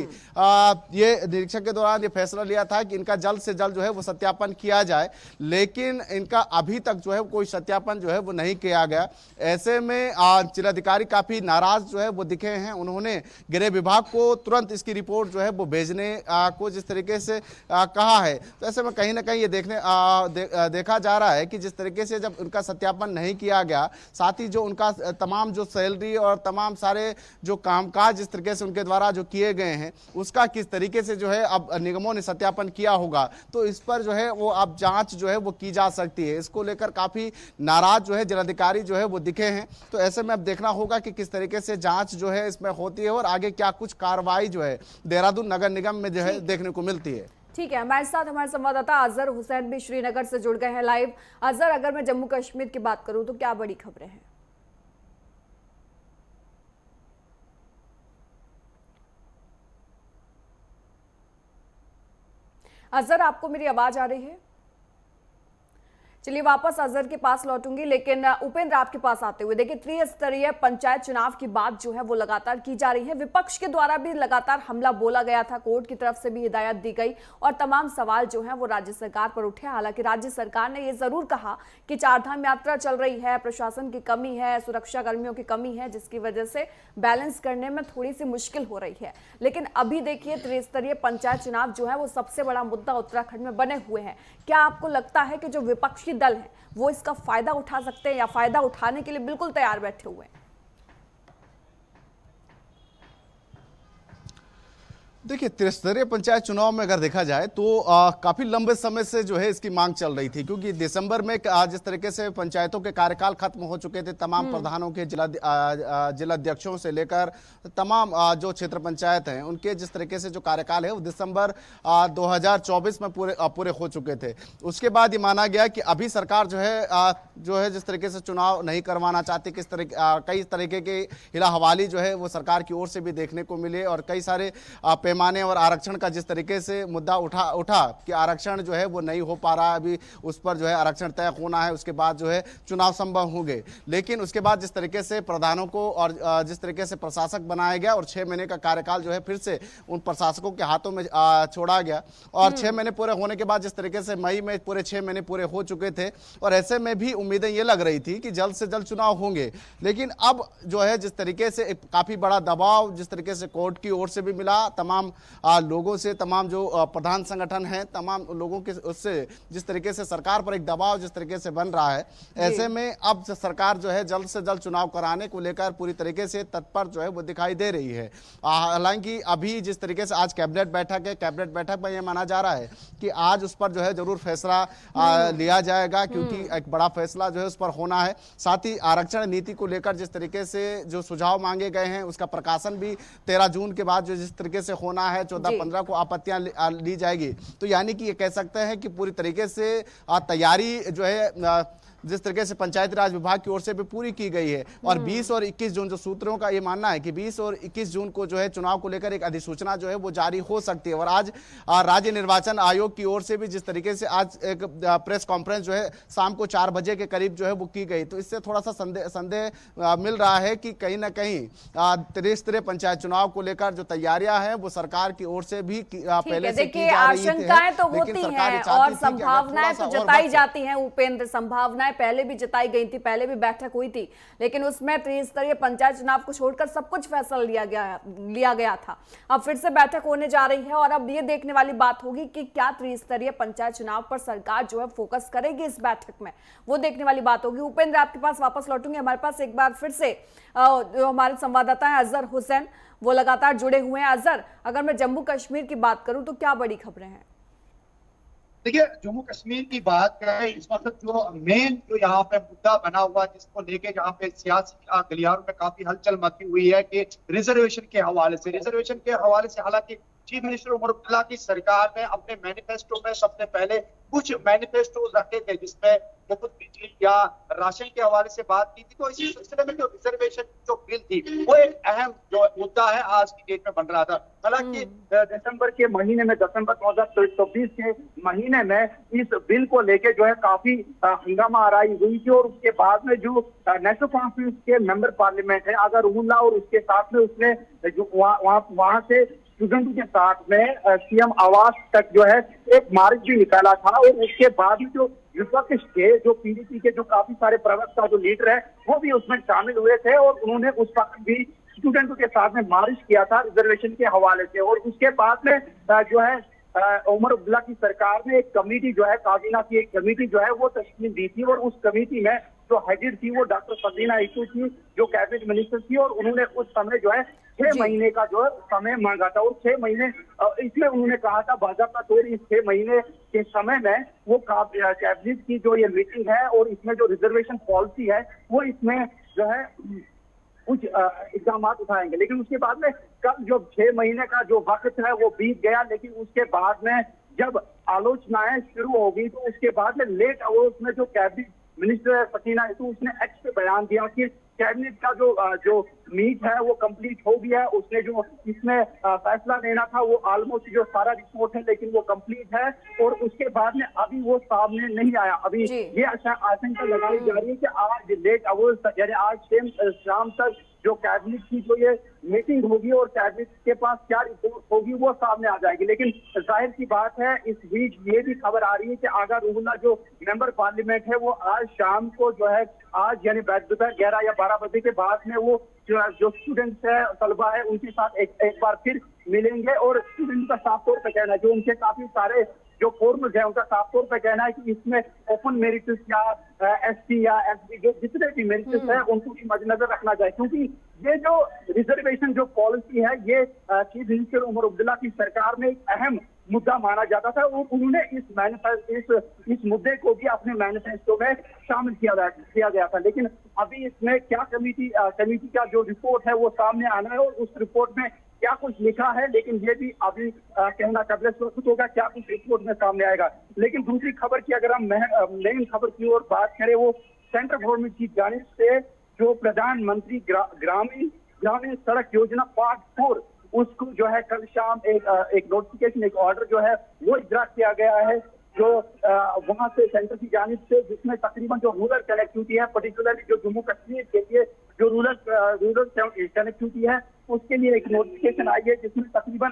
ये निरीक्षण के दौरान ये फैसला लिया था कि इनका जल्द से जल्द जो है वो सत्यापन किया जाए, लेकिन इनका अभी तक जो है कोई सत्यापन जो है वो नहीं किया गया। ऐसे में जिलाधिकारी काफी नाराज जो है वो दिखे हैं। उन्होंने गृह विभाग को तुरंत इसकी रिपोर्ट जो है वो भेजने को जिस तरीके से कहा है, तो ऐसे में कहीं ना कहीं ये देखा जा रहा है कि जिस तरीके से जब उनका सत्यापन नहीं किया गया, साथ ही जो उनका तमाम जो सैलरी और तमाम सारे जो कामकाज जिस तरीके से उनके द्वारा जो किए गए हैं उसका किस तरीके से जो है अब निगमों ने सत्यापन किया होगा, तो इस पर जो है वो अब जांच जो है वो की जा सकती है। इसको लेकर काफी नाराज जो है जिलाधिकारी जो है वो दिखे हैं। तो ऐसे में अब देखना होगा कि किस तरीके से जांच जो है इसमें होती है और आगे क्या कुछ कार्रवाई जो है देहरादून नगर निगम में जो है देखने को मिलती है। ठीक है, हमारे साथ हमारे संवाददाता अजहर हुसैन भी श्रीनगर से जुड़ गए हैं लाइव। अजहर, अगर मैं जम्मू कश्मीर की बात करूं तो क्या बड़ी खबरें हैं? अजहर, आपको मेरी आवाज आ रही है? चलिए वापस अजहर के पास लौटूंगी, लेकिन उपेंद्र आपके पास आते हुए देखिए, त्रिस्तरीय पंचायत चुनाव की बात जो है वो लगातार की जा रही है। विपक्ष के द्वारा भी लगातार हमला बोला गया था, कोर्ट की तरफ से भी हिदायत दी गई और तमाम सवाल जो है वो राज्य सरकार पर उठे। हालांकि राज्य सरकार ने ये जरूर कहा कि चारधाम यात्रा चल रही है, प्रशासन की कमी है, सुरक्षा कर्मियों की कमी है, जिसकी वजह से बैलेंस करने में थोड़ी सी मुश्किल हो रही है। लेकिन अभी देखिए, त्रिस्तरीय पंचायत चुनाव जो है वो सबसे बड़ा मुद्दा उत्तराखंड में बने हुए हैं। क्या आपको लगता है कि जो विपक्षी दल है वो इसका फायदा उठा सकते हैं या फायदा उठाने के लिए बिल्कुल तैयार बैठे हुए हैं? देखिए, त्रिस्तरीय पंचायत चुनाव में अगर देखा जाए तो काफी लंबे समय से जो है इसकी मांग चल रही थी, क्योंकि दिसंबर में जिस तरीके से पंचायतों के कार्यकाल खत्म हो चुके थे, तमाम प्रधानों के जिला अध्यक्षों से लेकर तमाम जो क्षेत्र पंचायत हैं उनके जिस तरीके से जो कार्यकाल है वो दिसंबर 2024 में पूरे हो चुके थे। उसके बाद ये माना गया कि अभी सरकार जो है जिस तरीके से चुनाव नहीं करवाना चाहती, कई तरीके के हिला हवाली जो है वो सरकार की ओर से भी देखने को मिले और कई सारे पैमाने और आरक्षण का जिस तरीके से मुद्दा उठा कि आरक्षण जो है वो नहीं हो पा रहा है, अभी उस पर जो है आरक्षण तय होना है, उसके बाद जो है चुनाव संभव होंगे। लेकिन उसके बाद जिस तरीके से प्रधानों को और जिस तरीके से प्रशासक बनाया गया और 6 महीने का कार्यकाल जो है फिर से उन प्रशासकों के हाथों में छोड़ा गया और 6 महीने पूरे होने के बाद जिस तरीके से मई में पूरे 6 महीने पूरे हो चुके थे और ऐसे में भी उम्मीदें ये लग रही थी कि जल्द से जल्द चुनाव होंगे। लेकिन अब जो है जिस तरीके से एक काफी बड़ा दबाव जिस तरीके से कोर्ट की ओर से भी मिला, तमाम लोगों से, तमाम जो प्रधान संगठन हैं, तमाम लोगों के उससे जिस तरीके से सरकार पर एक दबाव जिस तरीके से बन रहा है, ऐसे में अब सरकार जो है जल्द से जल्द चुनाव कराने को लेकर पूरी तरीके से तत्पर जो है वो दिखाई दे रही है। हालांकि अभी जिस तरीके से आज कैबिनेट बैठक है, कैबिनेट बैठक में यह माना जा रहा है कि आज उस पर जो है जरूर फैसला लिया जाएगा, क्योंकि एक बड़ा फैसला जो है उस पर होना है। साथ ही आरक्षण नीति को लेकर जिस तरीके से जो सुझाव मांगे गए हैं उसका प्रकाशन भी 13 जून के बाद जो जिस तरीके से होना है, 14-15 को आपत्तियां ली जाएगी। तो यानी कि ये कह सकते हैं कि पूरी तरीके से तैयारी जो है जिस तरीके से पंचायती राज विभाग की ओर से भी पूरी की गई है और 20 और 21 जून जो सूत्रों का ये मानना है कि 20 और 21 जून को जो है चुनाव को लेकर एक अधिसूचना जो है वो जारी हो सकती है। और आज राज्य निर्वाचन आयोग की ओर से भी जिस तरीके से आज एक प्रेस कॉन्फ्रेंस जो है शाम को 4 बजे के करीब जो है वो की गई, तो इससे थोड़ा सा संदेह मिल रहा है कि कहीं ना कहीं त्रिस्तरीय पंचायत चुनाव को लेकर जो तैयारियां हैं वो सरकार की ओर से भी पहले से की जा रही थी। आशंकाएं तो होती हैं और संभावनाएं तो जताई जाती हैं। उपेंद्र, संभावनाएं पहले भी जताई गई थी, पहले भी बैठक हुई थी, लेकिन उसमें त्रिस्तरीय पंचायत चुनाव को छोड़कर सब कुछ फैसला लिया गया था। अब फिर से बैठक होने जा रही है और अब ये देखने वाली बात होगी कि क्या त्रिस्तरीय पंचायत चुनाव पर सरकार जो है फोकस करेगी इस बैठक में, वो देखने वाली बात होगी। उपेंद्र, आपके पास वापस लौटूंगे। हमारे पास एक बार फिर से जो हमारे संवाददाता है अजहर हुसैन, वो लगातार जुड़े हुए हैं। अजहर, अगर मैं जम्मू कश्मीर की बात करूं तो क्या बड़ी खबरें हैं? देखिए, जम्मू कश्मीर की बात करें, इस वक्त जो मेन जो यहाँ पे मुद्दा बना हुआ जिसको लेके जहाँ पे सियासी गलियारों में काफी हलचल मची हुई है कि रिजर्वेशन के हवाले से हालांकि चीफ मिनिस्टर उमर अब्दुल्ला की सरकार ने अपने मैनिफेस्टो में सबसे पहले कुछ मैनिफेस्टो रखे थे जिसमें मुफ्त बिजली या राशन के हवाले से बात की थी। तो इसी सिलसिले में जो रिजर्वेशन जो बिल थी वो एक अहम जो मुद्दा है आज की डेट में बन रहा था। हालांकि दिसंबर के महीने में, दिसंबर 2024 के महीने में इस बिल को लेके जो है काफी हंगामा आराई हुई थी और उसके बाद में जो नेशनल कॉन्फ्रेंस के मेंबर पार्लियामेंट है आगा रूहुल्ला और उसके साथ में उसने जो वहां से स्टूडेंटों के साथ में सीएम आवास तक जो है एक मार्च भी निकाला था और उसके बाद जो विपक्ष के जो पीडीपी के जो काफी सारे प्रवक्ता जो लीडर है वो भी उसमें शामिल हुए थे और उन्होंने उस वक्त भी स्टूडेंटों के साथ में मार्च किया था रिजर्वेशन के हवाले से। और उसके बाद में जो है उमर अब्दुल्ला की सरकार ने एक कमेटी जो है, काबीना की एक कमेटी जो है वो तश्कील दी थी और उस कमेटी में जो हेड थी वो डॉक्टर सबीना इशू थी जो कैबिनेट मिनिस्टर थी और उन्होंने उस समय जो है 6 महीने का जो है समय मांगा था और 6 महीने इसमें उन्होंने कहा था भाजपा तौर इस 6 महीने के समय में वो कैबिनेट की जो ये मीटिंग है और इसमें जो रिजर्वेशन पॉलिसी है वो इसमें जो है कुछ इकदाम उठाएंगे। लेकिन उसके बाद में कल जो 6 महीने का जो वक्त है वो बीत गया, लेकिन उसके बाद में जब आलोचनाएं शुरू हो गई तो उसके बाद में लेट आवर्स में जो कैबिनेट मिनिस्टर सकीना इशू उसने एक्स पे बयान दिया कि कैबिनेट का जो मीट है वो कंप्लीट हो गया है। उसने जो इसमें फैसला लेना था वो ऑलमोस्ट जो सारा रिपोर्ट है लेकिन वो कंप्लीट है और उसके बाद में अभी वो सामने नहीं आया। अभी ये आशंका लगाई जा रही है कि आज लेट आवर्स तक यानी आज शाम तक जो कैबिनेट की जो ये मीटिंग होगी और कैबिनेट के पास क्या रिपोर्ट होगी वो सामने आ जाएगी। लेकिन जाहिर सी बात है इस बीच ये भी खबर आ रही है कि आगा रूहुल्लाह जो मेंबर पार्लियामेंट है वो आज शाम को जो है आज यानी दोपहर 11 या 12 बजे के बाद में वो जो स्टूडेंट्स है तलबा है उनके साथ एक बार फिर मिलेंगे और स्टूडेंट का साफ तौर पर कहना है जो उनके काफी सारे जो फॉर्म्स है उनका साफ तौर पर कहना है कि इसमें ओपन मेरिट्स या एसटी या एसबी जो जितने भी मेरिट्स है उनको भी मद्देनजर रखना चाहिए, क्योंकि ये जो रिजर्वेशन जो पॉलिसी है ये चीफ मिनिस्टर उमर अब्दुल्ला की सरकार में एक अहम मुद्दा माना जाता था और उन्होंने इस मुद्दे को भी अपने मैनिफेस्टो में शामिल किया गया था। लेकिन अभी इसमें क्या कमेटी का जो रिपोर्ट है वो सामने आना है और उस रिपोर्ट में क्या कुछ लिखा है, लेकिन ये भी अभी कहना कबले सुरक्षित होगा क्या कुछ रिपोर्ट में सामने आएगा। लेकिन दूसरी खबर की अगर हम मेन खबर की ओर बात करें वो सेंट्रल गवर्नमेंट की जानिब से जो प्रधानमंत्री ग्रामीण सड़क योजना पार्ट 4 उसको जो है कल शाम एक नोटिफिकेशन एक ऑर्डर जो है वो इजरा किया गया है जो वहां से सेंटर की जानिब से, जिसमें तकरीबन जो रूरल कनेक्टिविटी है पर्टिकुलरली जो जम्मू कश्मीर के लिए जो रूरल कनेक्टिविटी है उसके लिए एक नोटिफिकेशन आई है जिसमें तकरीबन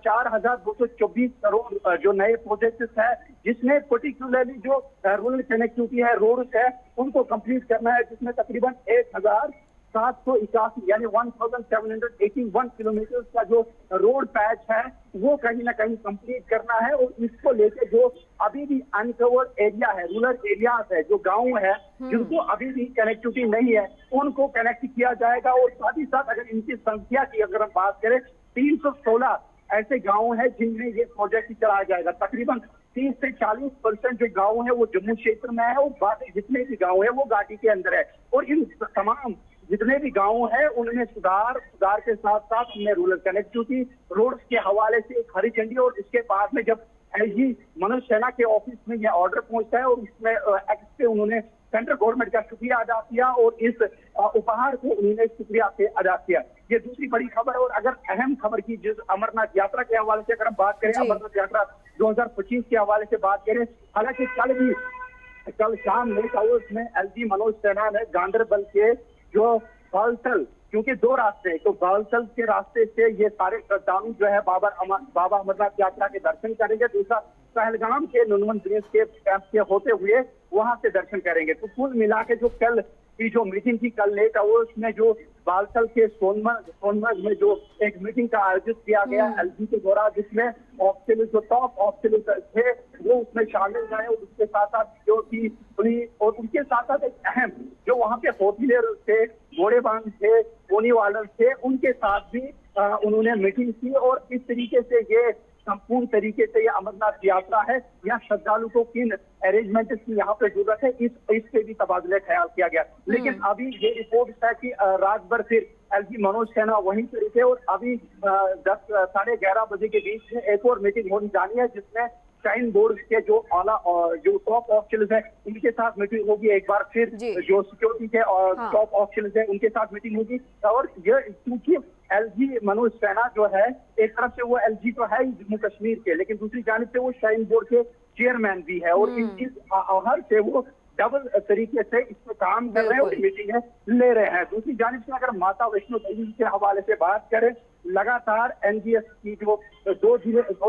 4,224 करोड़ जो नए प्रोजेक्ट्स है जिसमें पर्टिकुलरली जो रूरल कनेक्टिविटी है रोड्स है उनको कंप्लीट करना है, जिसमें तकरीबन 1,781 यानी 1,781 किलोमीटर का जो रोड पैच है वो कहीं ना कहीं कंप्लीट करना है और इसको लेके जो अभी भी अनकवर्ड एरिया है रूरल एरियाज है जो गांव है जिनको अभी भी कनेक्टिविटी नहीं है उनको कनेक्ट किया जाएगा। और साथ ही साथ अगर इनकी संख्या की अगर हम बात करें 316 ऐसे गांव है जिनमें ये प्रोजेक्ट चलाया जाएगा। तकरीबन 30 से 40% जो गांव है वो जम्मू क्षेत्र में है और बाकी जितने भी गांव है वो घाटी के अंदर है और इन तमाम जितने भी गांव है उनमें सुधार के साथ साथ उनमें रूरल कनेक्टिविटी रोड्स के हवाले से एक हरी झंडी और इसके बाद में जब एलजी मनोज सिन्हा के ऑफिस में यह ऑर्डर पहुंचता है और उसमें एक्ट पे उन्होंने सेंट्रल गवर्नमेंट का शुक्रिया अदा किया और इस उपहार को उन्होंने शुक्रिया से अदा किया। ये दूसरी बड़ी खबर। और अगर अहम खबर की जिस अमरनाथ यात्रा के हवाले से अगर हम बात करें अमरनाथ यात्रा 2025 के हवाले से बात करें, हालांकि कल शाम लेट आवर्स में एलजी मनोज सिन्हा ने गांधरबल के जो बालतल, क्योंकि दो रास्ते हैं तो बालतल के रास्ते से ये सारे श्रद्धालु जो है बाबा अमरनाथ यात्रा के दर्शन करेंगे, दूसरा पहलगाम के नुनवन ब्रिज के कैंप से होते हुए वहां से दर्शन करेंगे। तो कुल मिला के जो कल की जो मीटिंग थी कल लेट आवर्स में जो बालतल के सोनमर्ग में जो एक मीटिंग का आयोजित किया गया एलजी के द्वारा, जिसमें ऑफिसर्स जो टॉप ऑफिसर्स थे वो उसमें शामिल रहे और उसके साथ साथ जो थी और उनके साथ साथ एक अहम जो वहाँ पे होटलियर थे, घोड़ेबाज थे, पोनीवालर थे, उनके साथ भी उन्होंने मीटिंग की। और इस तरीके से ये संपूर्ण तरीके से ये अमरनाथ यात्रा है, यहाँ श्रद्धालु को किन अरेंजमेंट की यहाँ पे जरूरत है इस पे भी तबादला ख्याल किया गया। लेकिन अभी ये रिपोर्ट है कि रात भर फिर एलजी मनोज सिन्हा वहीं पर थे और अभी 10-11:30 बजे के बीच में एक और मीटिंग होनी जानी है जिसमें शाइन बोर्ड के जो आला और जो टॉप ऑफिसर्स है उनके साथ मीटिंग होगी। एक बार फिर जो सिक्योरिटी के और टॉप ऑफिसर्स है उनके साथ मीटिंग होगी। और ये क्योंकि एलजी मनोज सिन्हा जो है एक तरफ से वो एलजी तो है ही जम्मू कश्मीर के, लेकिन दूसरी जानिब से वो शाइन बोर्ड के चेयरमैन भी है और इस आहर से वो डबल तरीके से इसमें काम कर रहे हैं और मीटिंग ले रहे हैं। दूसरी जानिब से अगर माता वैष्णो देवी के हवाले से बात करें, लगातार एनजीएस की जो दो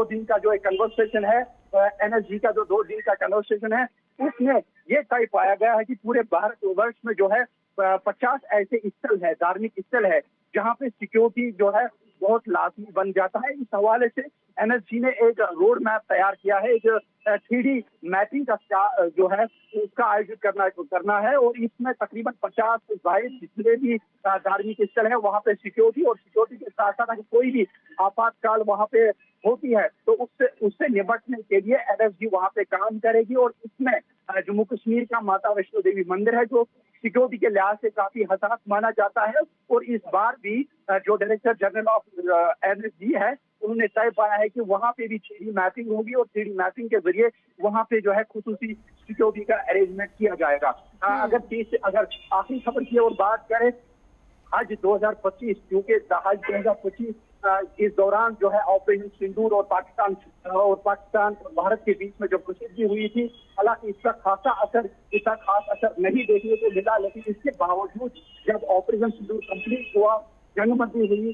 दिन का जो एक कन्वर्सेशन है, एनएसजी का जो 2 दिन का कन्वर्सेशन है, उसमें ये तय पाया गया है कि पूरे भारतवर्ष में जो है 50 ऐसे स्थल है, धार्मिक स्थल है जहाँ पे सिक्योरिटी जो है बहुत लाजमी बन जाता है। इस हवाले से एनएसजी ने एक रोड मैप तैयार किया है, एक 3D मैपिंग का जो है उसका आयोजित करना है और इसमें तकरीबन 50 से ज्यादा जितने भी धार्मिक स्थल है वहाँ पे सिक्योरिटी के साथ साथ अगर कोई भी आपातकाल वहाँ पे होती है तो उससे निपटने के लिए एनएसजी वहाँ पे काम करेगी। और इसमें जम्मू कश्मीर का माता वैष्णो देवी मंदिर है जो सिक्योरिटी के लिहाज से काफी हसास माना जाता है और इस बार भी जो डायरेक्टर जनरल ऑफ एनएसजी है उन्होंने तय पाया है कि वहां पे भी 3D मैपिंग होगी और 3D मैपिंग के जरिए वहां पे जो है खुसूसी सिक्योरिटी का अरेंजमेंट किया जाएगा। अगर आखिरी खबर की और बात करें हज 2025, क्योंकि हज 2025 इस दौरान जो है ऑपरेशन सिंदूर और पाकिस्तान और भारत के बीच में जो प्रसिद्धि हुई थी, हालांकि इसका खास असर नहीं देखने को मिला, लेकिन इसके बावजूद जब ऑपरेशन सिंदूर कंप्लीट हुआ, जंगबंदी हुई,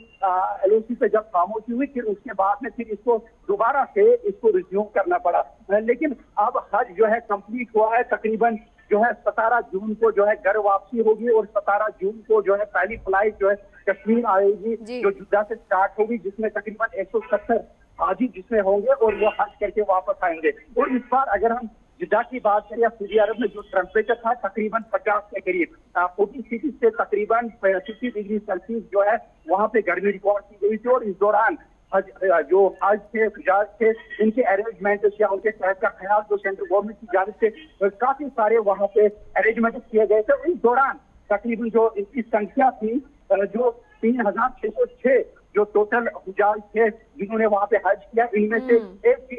LOC पे जब खामोशी हुई, फिर उसके बाद में फिर इसको दोबारा से इसको रिज्यूम करना पड़ा। लेकिन अब हज जो है कंप्लीट हुआ है, तकरीबन जो है 17 जून को जो है घर वापसी होगी और 17 जून को जो है पहली फ्लाइट जो है कश्मीर आएगी, जो जिद्दा से स्टार्ट होगी, जिसमें तकरीबन 170 हाजी जिसमें होंगे और वो हज करके वापस आएंगे। और इस बार अगर हम जिद्दा की बात करें या सऊदी अरब में जो टेम्परेचर था तकरीबन 50 के करीब, 40 सिटी से तकरीबन 50 डिग्री सेल्सियस जो है वहां पे गर्मी रिकॉर्ड की गई थी। और इस दौरान जो हज थे, हुजाज थे, इनके अरेंजमेंट या उनके सेहत का ख्याल जो सेंट्रल गवर्नमेंट की जानिब से काफी सारे वहां पे अरेंजमेंट किए गए थे। इस दौरान तकरीबन जो इनकी संख्या थी जो 3606 जो टोटल हुजाज थे जिन्होंने वहां पे हज किया, इनमें से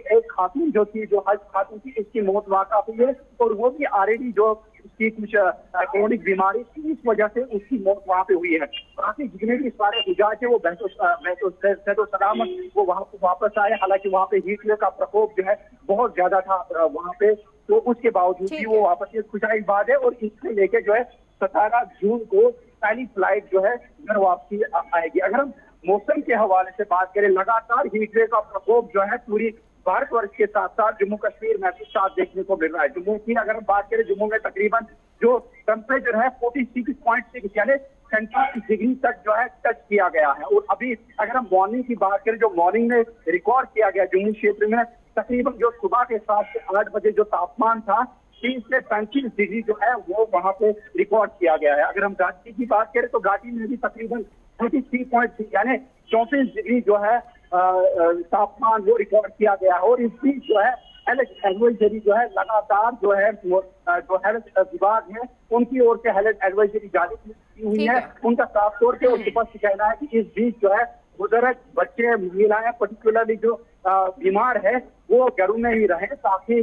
एक खातून जो थी, जो हज खातून थी, इसकी मौत वाक़ा हुई है और वो भी ऑलरेडी जो उसकी कुछ क्रोनिक बीमारी थी, इस वजह से उसकी मौत वहां पे हुई है। बाकी जितने भी सारे हुजाज थे वो बेहतर सलामत वो वहां पे वापस आए। हालांकि वहां पे हीट वेव का प्रकोप जो है बहुत ज्यादा था वहां पे, तो उसके बावजूद भी वो वापस, ये खुशाई बात है। और इसको लेके जो है 17 जून को पहली फ्लाइट जो है घर वापसी आएगी। अगर हम मौसम के हवाले से बात करें, लगातार हीट वेव का प्रकोप जो है पूरी भारतवर्ष के साथ साथ जम्मू कश्मीर में भी साथ देखने को मिल रहा है। जम्मू की अगर हम बात करें, जम्मू में तकरीबन जो टेम्परेचर है 46.6 यानी 47 डिग्री तक जो है टच किया गया है। और अभी अगर हम मॉर्निंग की बात करें, जो मॉर्निंग में रिकॉर्ड किया गया जम्मू क्षेत्र में, तकरीबन जो सुबह के 7 से 8 बजे जो तापमान था 30 से 35 डिग्री जो है वो वहां पे रिकॉर्ड किया गया है। अगर हम घाटी की बात करें तो घाटी में भी तकरीबन 33.3 यानी 34 डिग्री जो है तापमान वो रिकॉर्ड किया गया है। और इस बीच जो है हेल्थ एडवाइजरी जो है लगातार जो है जो हेल्थ विभाग है उनकी ओर से हेल्थ एडवाइजरी जारी की हुई है। उनका साफ तौर पे और स्पष्ट कहना है कि इस बीच जो है बुजुर्ग, बच्चे, महिलाएं, पर्टिकुलरली जो बीमार है वो घरों में ही रहे ताकि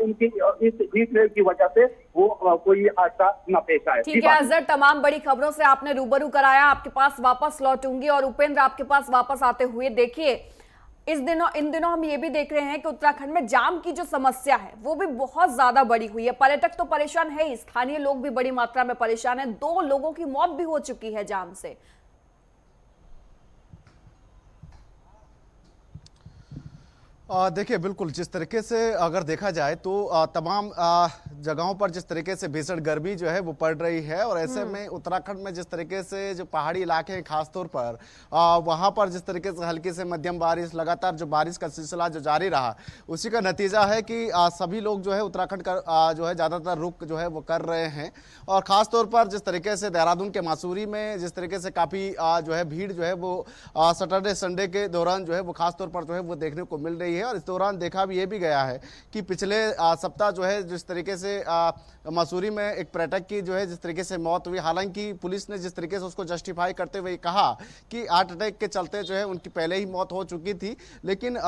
उनकी इस हीट वेव की वजह से वो कोई हादसा न पेश आए। ठीक है अजहर, तमाम बड़ी खबरों से आपने रूबरू कराया, आपके पास वापस लौटूंगी। और उपेंद्र, आपके पास वापस आते हुए, देखिए इन दिनों हम ये भी देख रहे हैं कि उत्तराखंड में जाम की जो समस्या है वो भी बहुत ज्यादा बड़ी हुई है। पर्यटक तो परेशान है ही, स्थानीय लोग भी बड़ी मात्रा में परेशान है। 2 लोगों की मौत भी हो चुकी है जाम से। देखिए, बिल्कुल जिस तरीके से अगर देखा जाए तो तमाम जगहों पर जिस तरीके से भीषण गर्मी जो है वो पड़ रही है, और ऐसे में उत्तराखंड में जिस तरीके से जो पहाड़ी इलाके हैं खासतौर पर वहां पर जिस तरीके से हल्की से मध्यम बारिश, लगातार जो बारिश का सिलसिला जो जारी रहा, उसी का नतीजा है कि सभी लोग जो है उत्तराखंड का जो है ज़्यादातर रुख जो है वो कर रहे हैं। और ख़ासतौर पर जिस तरीके से देहरादून के मसूरी में जिस तरीके से काफ़ी जो है भीड़ जो है वो सैटरडे संडे के दौरान जो है वो खासतौर पर जो है वो देखने को मिल रही है। और इस दौरान देखा भी ये भी गया है कि पिछले सप्ताह जो है जिस तरीके से मसूरी में एक पर्यटक की जो है जिस तरीके से मौत हुई, हालांकि पुलिस ने जिस तरीके से उसको जस्टिफाई करते हुए कहा कि हार्ट अटैक के चलते जो है उनकी पहले ही मौत हो चुकी थी। लेकिन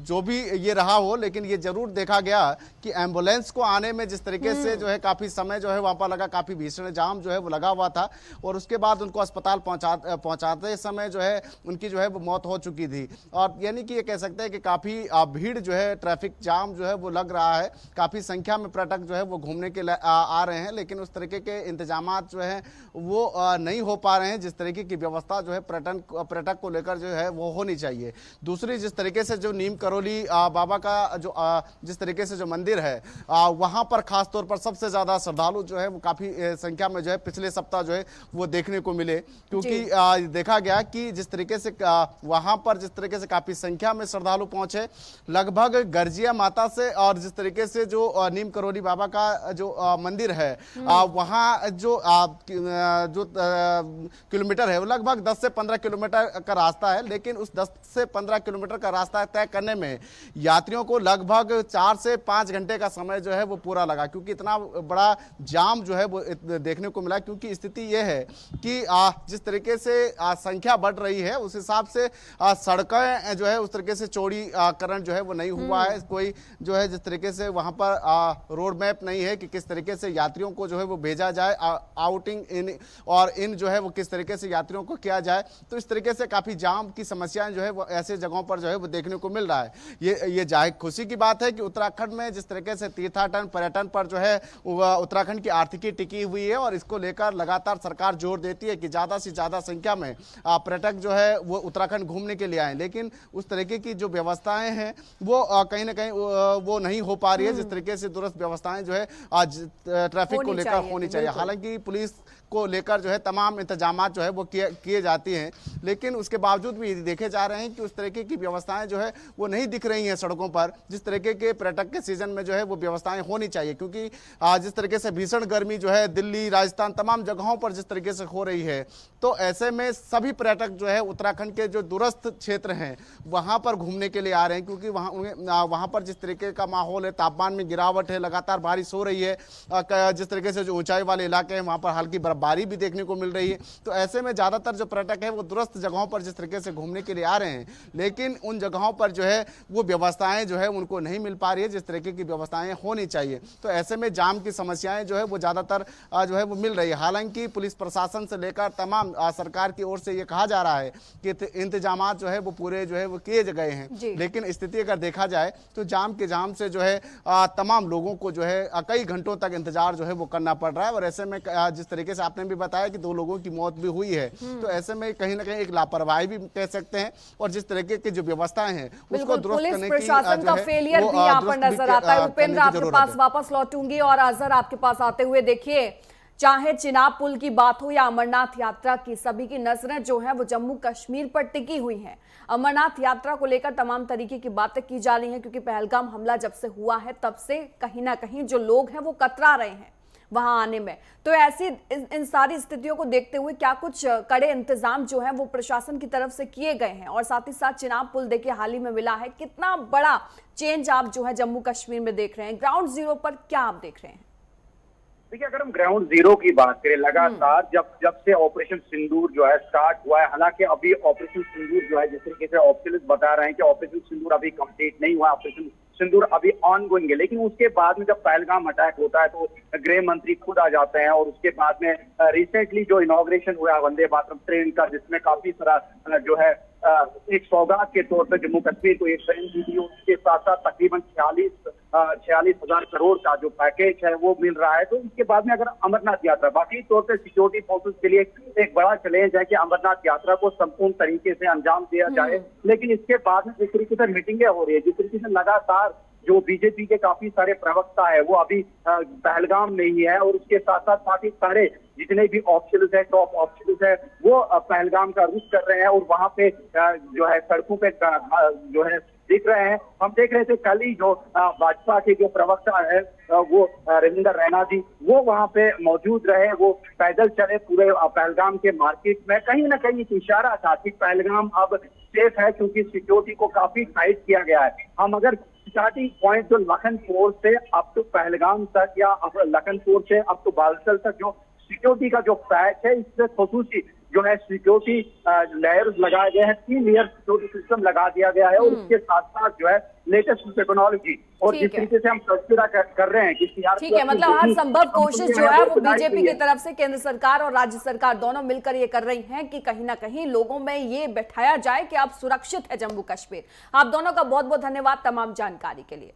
जो भी ये रहा हो, लेकिन ये जरूर देखा गया कि एम्बुलेंस को आने में जिस तरीके से जो है काफ़ी समय जो है वहाँ पर लगा, काफ़ी भीषण जाम जो है वो लगा हुआ था, और उसके बाद उनको अस्पताल पहुँचाते समय जो है उनकी जो है वो मौत हो चुकी थी। और यानी कि ये कह सकते हैं कि काफ़ी भीड़ जो है, ट्रैफिक जाम जो है वो लग रहा है, काफ़ी संख्या में पर्यटक जो है वो घूमने के आ रहे हैं, लेकिन उस तरीके के इंतजामात जो है वो नहीं हो पा रहे हैं जिस तरीके की व्यवस्था जो है पर्यटक को लेकर जो है वो होनी चाहिए। दूसरी, जिस तरीके से जो नीम करोली बाबा का जो जिस तरीके से जो मंदिर है वहाँ पर खासतौर पर सबसे ज़्यादा श्रद्धालु जो है वो काफ़ी संख्या में जो है पिछले सप्ताह जो है वो देखने को मिले, क्योंकि देखा गया कि जिस तरीके से वहाँ पर जिस तरीके से काफ़ी संख्या में श्रद्धालु पहुँचे, है लगभग गर्जिया माता से और जिस तरीके से जो नीम करोली बाबा का जो मंदिर है वहाँ जो किलोमीटर है वो लगभग 10 से 15 किलोमीटर का रास्ता है, लेकिन उस 10 से 15 किलोमीटर का रास्ता तय करने में यात्रियों को लगभग 4 से 5 घंटे का समय जो है वो पूरा लगा, क्योंकि इतना बड़ा जाम जो है वो देखने को मिला। क्योंकि स्थिति ये है कि जिस तरीके से संख्या बढ़ रही है उस हिसाब से सड़कें जो है उस तरीके से चौड़ीकरण जो है वो नहीं हुआ है। कोई जो है जिस तरीके से वहां पर रोड मैप नहीं है कि किस तरीके से यात्रियों को जो है वो भेजा जाए, आउटिंग इन और इन जो है वो किस तरीके से यात्रियों को किया जाए। तो इस तरीके से काफी जाम की समस्याएं जो है वो ऐसे जगहों पर जो है वो देखने को मिल रहा है। ये जाहिर खुशी की बात है कि उत्तराखंड में जिस तरीके से तीर्थाटन पर्यटन पर जो है उत्तराखंड की आर्थिकी टिकी हुई है और इसको लेकर लगातार सरकार जोर देती है कि ज्यादा से ज्यादा संख्या में पर्यटक जो है वो उत्तराखंड घूमने के लिए आए, लेकिन उस तरीके की जो व्यवस्थाएं हैं वो कहीं ना कहीं वो नहीं हो पा रही है जिस तरीके से दुरुस्त व्यवस्थाएं जो है आज ट्रैफिक को लेकर होनी चाहिए। हालांकि पुलिस को लेकर जो है तमाम इंतजाम जो है वो किए जाती हैं, लेकिन उसके बावजूद भी देखे जा रहे हैं कि उस तरीके की व्यवस्थाएं जो है वो नहीं दिख रही हैं सड़कों पर जिस तरीके के पर्यटक के सीजन में जो है वो व्यवस्थाएं होनी चाहिए। क्योंकि जिस तरीके से भीषण गर्मी जो है दिल्ली, राजस्थान तमाम जगहों पर जिस तरीके से हो रही है, तो ऐसे में सभी पर्यटक जो है उत्तराखंड के जो दूरस्थ क्षेत्र हैं वहां पर घूमने के लिए आ रहे हैं, क्योंकि वहां पर जिस तरीके का माहौल है, तापमान में गिरावट है, लगातार बारिश हो रही है, जिस तरीके से जो ऊंचाई वाले इलाके हैं वहां पर हल्की बर्फबारी भी देखने को मिल रही है। तो ऐसे में ज्यादातर जो पर्यटक है वो दूरस्थ जगहों पर जिस तरीके से घूमने के लिए आ रहे हैं, लेकिन उन जगहों पर जो है वो व्यवस्थाएं जो है उनको नहीं मिल पा रही है जिस तरीके की व्यवस्थाएं होनी चाहिए। तो ऐसे में जाम की समस्याएं जो है वो ज्यादातर जो है वो मिल रही है। हालांकि पुलिस प्रशासन से लेकर तमाम सरकार की ओर से ये कहा जा रहा है कि इंतजाम जो है वो पूरे जो है वो किए गए हैं, लेकिन स्थिति अगर देखा जाए तो जाम से जो है तमाम लोगों को जो है कई घंटों तक इंतजार जो है वो करना पड़ रहा है। और ऐसे में जिस तरीके से आपने भी बताया कि 2 लोगों की मौत भी हुई है, तो ऐसे में कहीं ना कहीं एक लापरवाही भी कह सकते हैं और जिस तरीके की जो व्यवस्थाएं हैं उसको दुरुस्त करने की प्रशासन का फेलियर भी यहाँ पर नजर आता है। उपेंद्र, आपके पास वापस लौटूंगी और अजहर आपके पास आते हुए, देखिए चाहे चिनाब पुल की बात हो या अमरनाथ यात्रा की, सभी की नजरें जो है वो जम्मू कश्मीर पर टिकी हुई हैं। अमरनाथ यात्रा को लेकर तमाम तरीके की बातें की जा रही हैं, क्योंकि पहलगाम हमला जब से हुआ है तब से कहीं ना कहीं जो लोग हैं वो कतरा रहे हैं वहां आने में। तो ऐसी इन सारी स्थितियों को देखते हुए क्या कुछ कड़े इंतजाम जो है वो प्रशासन की तरफ से किए गए हैं? और साथ ही साथ चिनाब पुल देखिए हाल ही में मिला है, कितना बड़ा चेंज आप जो है जम्मू कश्मीर में देख रहे हैं, ग्राउंड जीरो पर क्या आप देख रहे हैं? देखिए, अगर हम ग्राउंड जीरो की बात करें, लगातार जब से ऑपरेशन सिंदूर जो है स्टार्ट हुआ है, हालांकि अभी ऑपरेशन सिंदूर जो है जिस तरीके से ऑफिसर्स बता रहे हैं कि ऑपरेशन सिंदूर अभी कंप्लीट नहीं हुआ, ऑपरेशन सिंदूर अभी ऑन गोइंग है, लेकिन उसके बाद में जब पहलगाम अटैक होता है तो गृह मंत्री खुद आ जाते हैं। और उसके बाद में रिसेंटली जो इनॉग्रेशन हुआ वंदे भारत ट्रेन का, जिसमें काफी सारा जो है एक सौगात के तौर पर जम्मू कश्मीर को एक ट्रेन दी थी, उसके साथ साथ तकरीबन 46,000 करोड़ का जो पैकेज है वो मिल रहा है। तो इसके बाद में अगर अमरनाथ यात्रा, बाकी तौर पर सिक्योरिटी फोर्सेस के लिए एक बड़ा चैलेंज है कि अमरनाथ यात्रा को संपूर्ण तरीके से अंजाम दिया जाए, लेकिन इसके बाद में जिस तरीके से मीटिंगें हो रही है, जिस तरीके से लगातार जो बीजेपी के काफी सारे प्रवक्ता है वो अभी पहलगाम में ही है, और उसके साथ साथ काफी सारे जितने भी ऑफिसर्स है, टॉप ऑफिसर्स है, वो पहलगाम का रुख कर रहे हैं और वहां पे जो है सड़कों पे जो है दिख रहे हैं। हम देख रहे थे कल ही जो भाजपा के जो प्रवक्ता है वो रविंदर रैना जी, वो वहां पे मौजूद रहे, वो पैदल चले पूरे पहलगाम के मार्केट में। कहीं ना कहीं एक इशारा था कि पहलगाम अब सेफ है, क्योंकि सिक्योरिटी को काफी टाइट किया गया है। हम अगर स्टार्टिंग पॉइंट जो लखनपुर से अब तो पहलगाम तक या लखनपुर से अब तो बालसल तक जो सिक्योरिटी का जो पैच है, इससे खसूसी जो है सिक्योरिटी लेयर्स लगाए गए हैं, 3 लेयर सिक्योरिटी सिस्टम लगा दिया गया है, और इसके साथ साथ जो है लेटेस्ट टेक्नोलॉजी और जिस तरीके से हम तस्वीर कर रहे हैं कि ठीक है, मतलब हर संभव कोशिश जो है वो बीजेपी की तरफ से केंद्र सरकार और राज्य सरकार दोनों मिलकर ये कर रही हैं कि कहीं ना कहीं लोगों में ये बैठाया जाए कि आप सुरक्षित है जम्मू कश्मीर। आप दोनों का बहुत बहुत धन्यवाद तमाम जानकारी के लिए।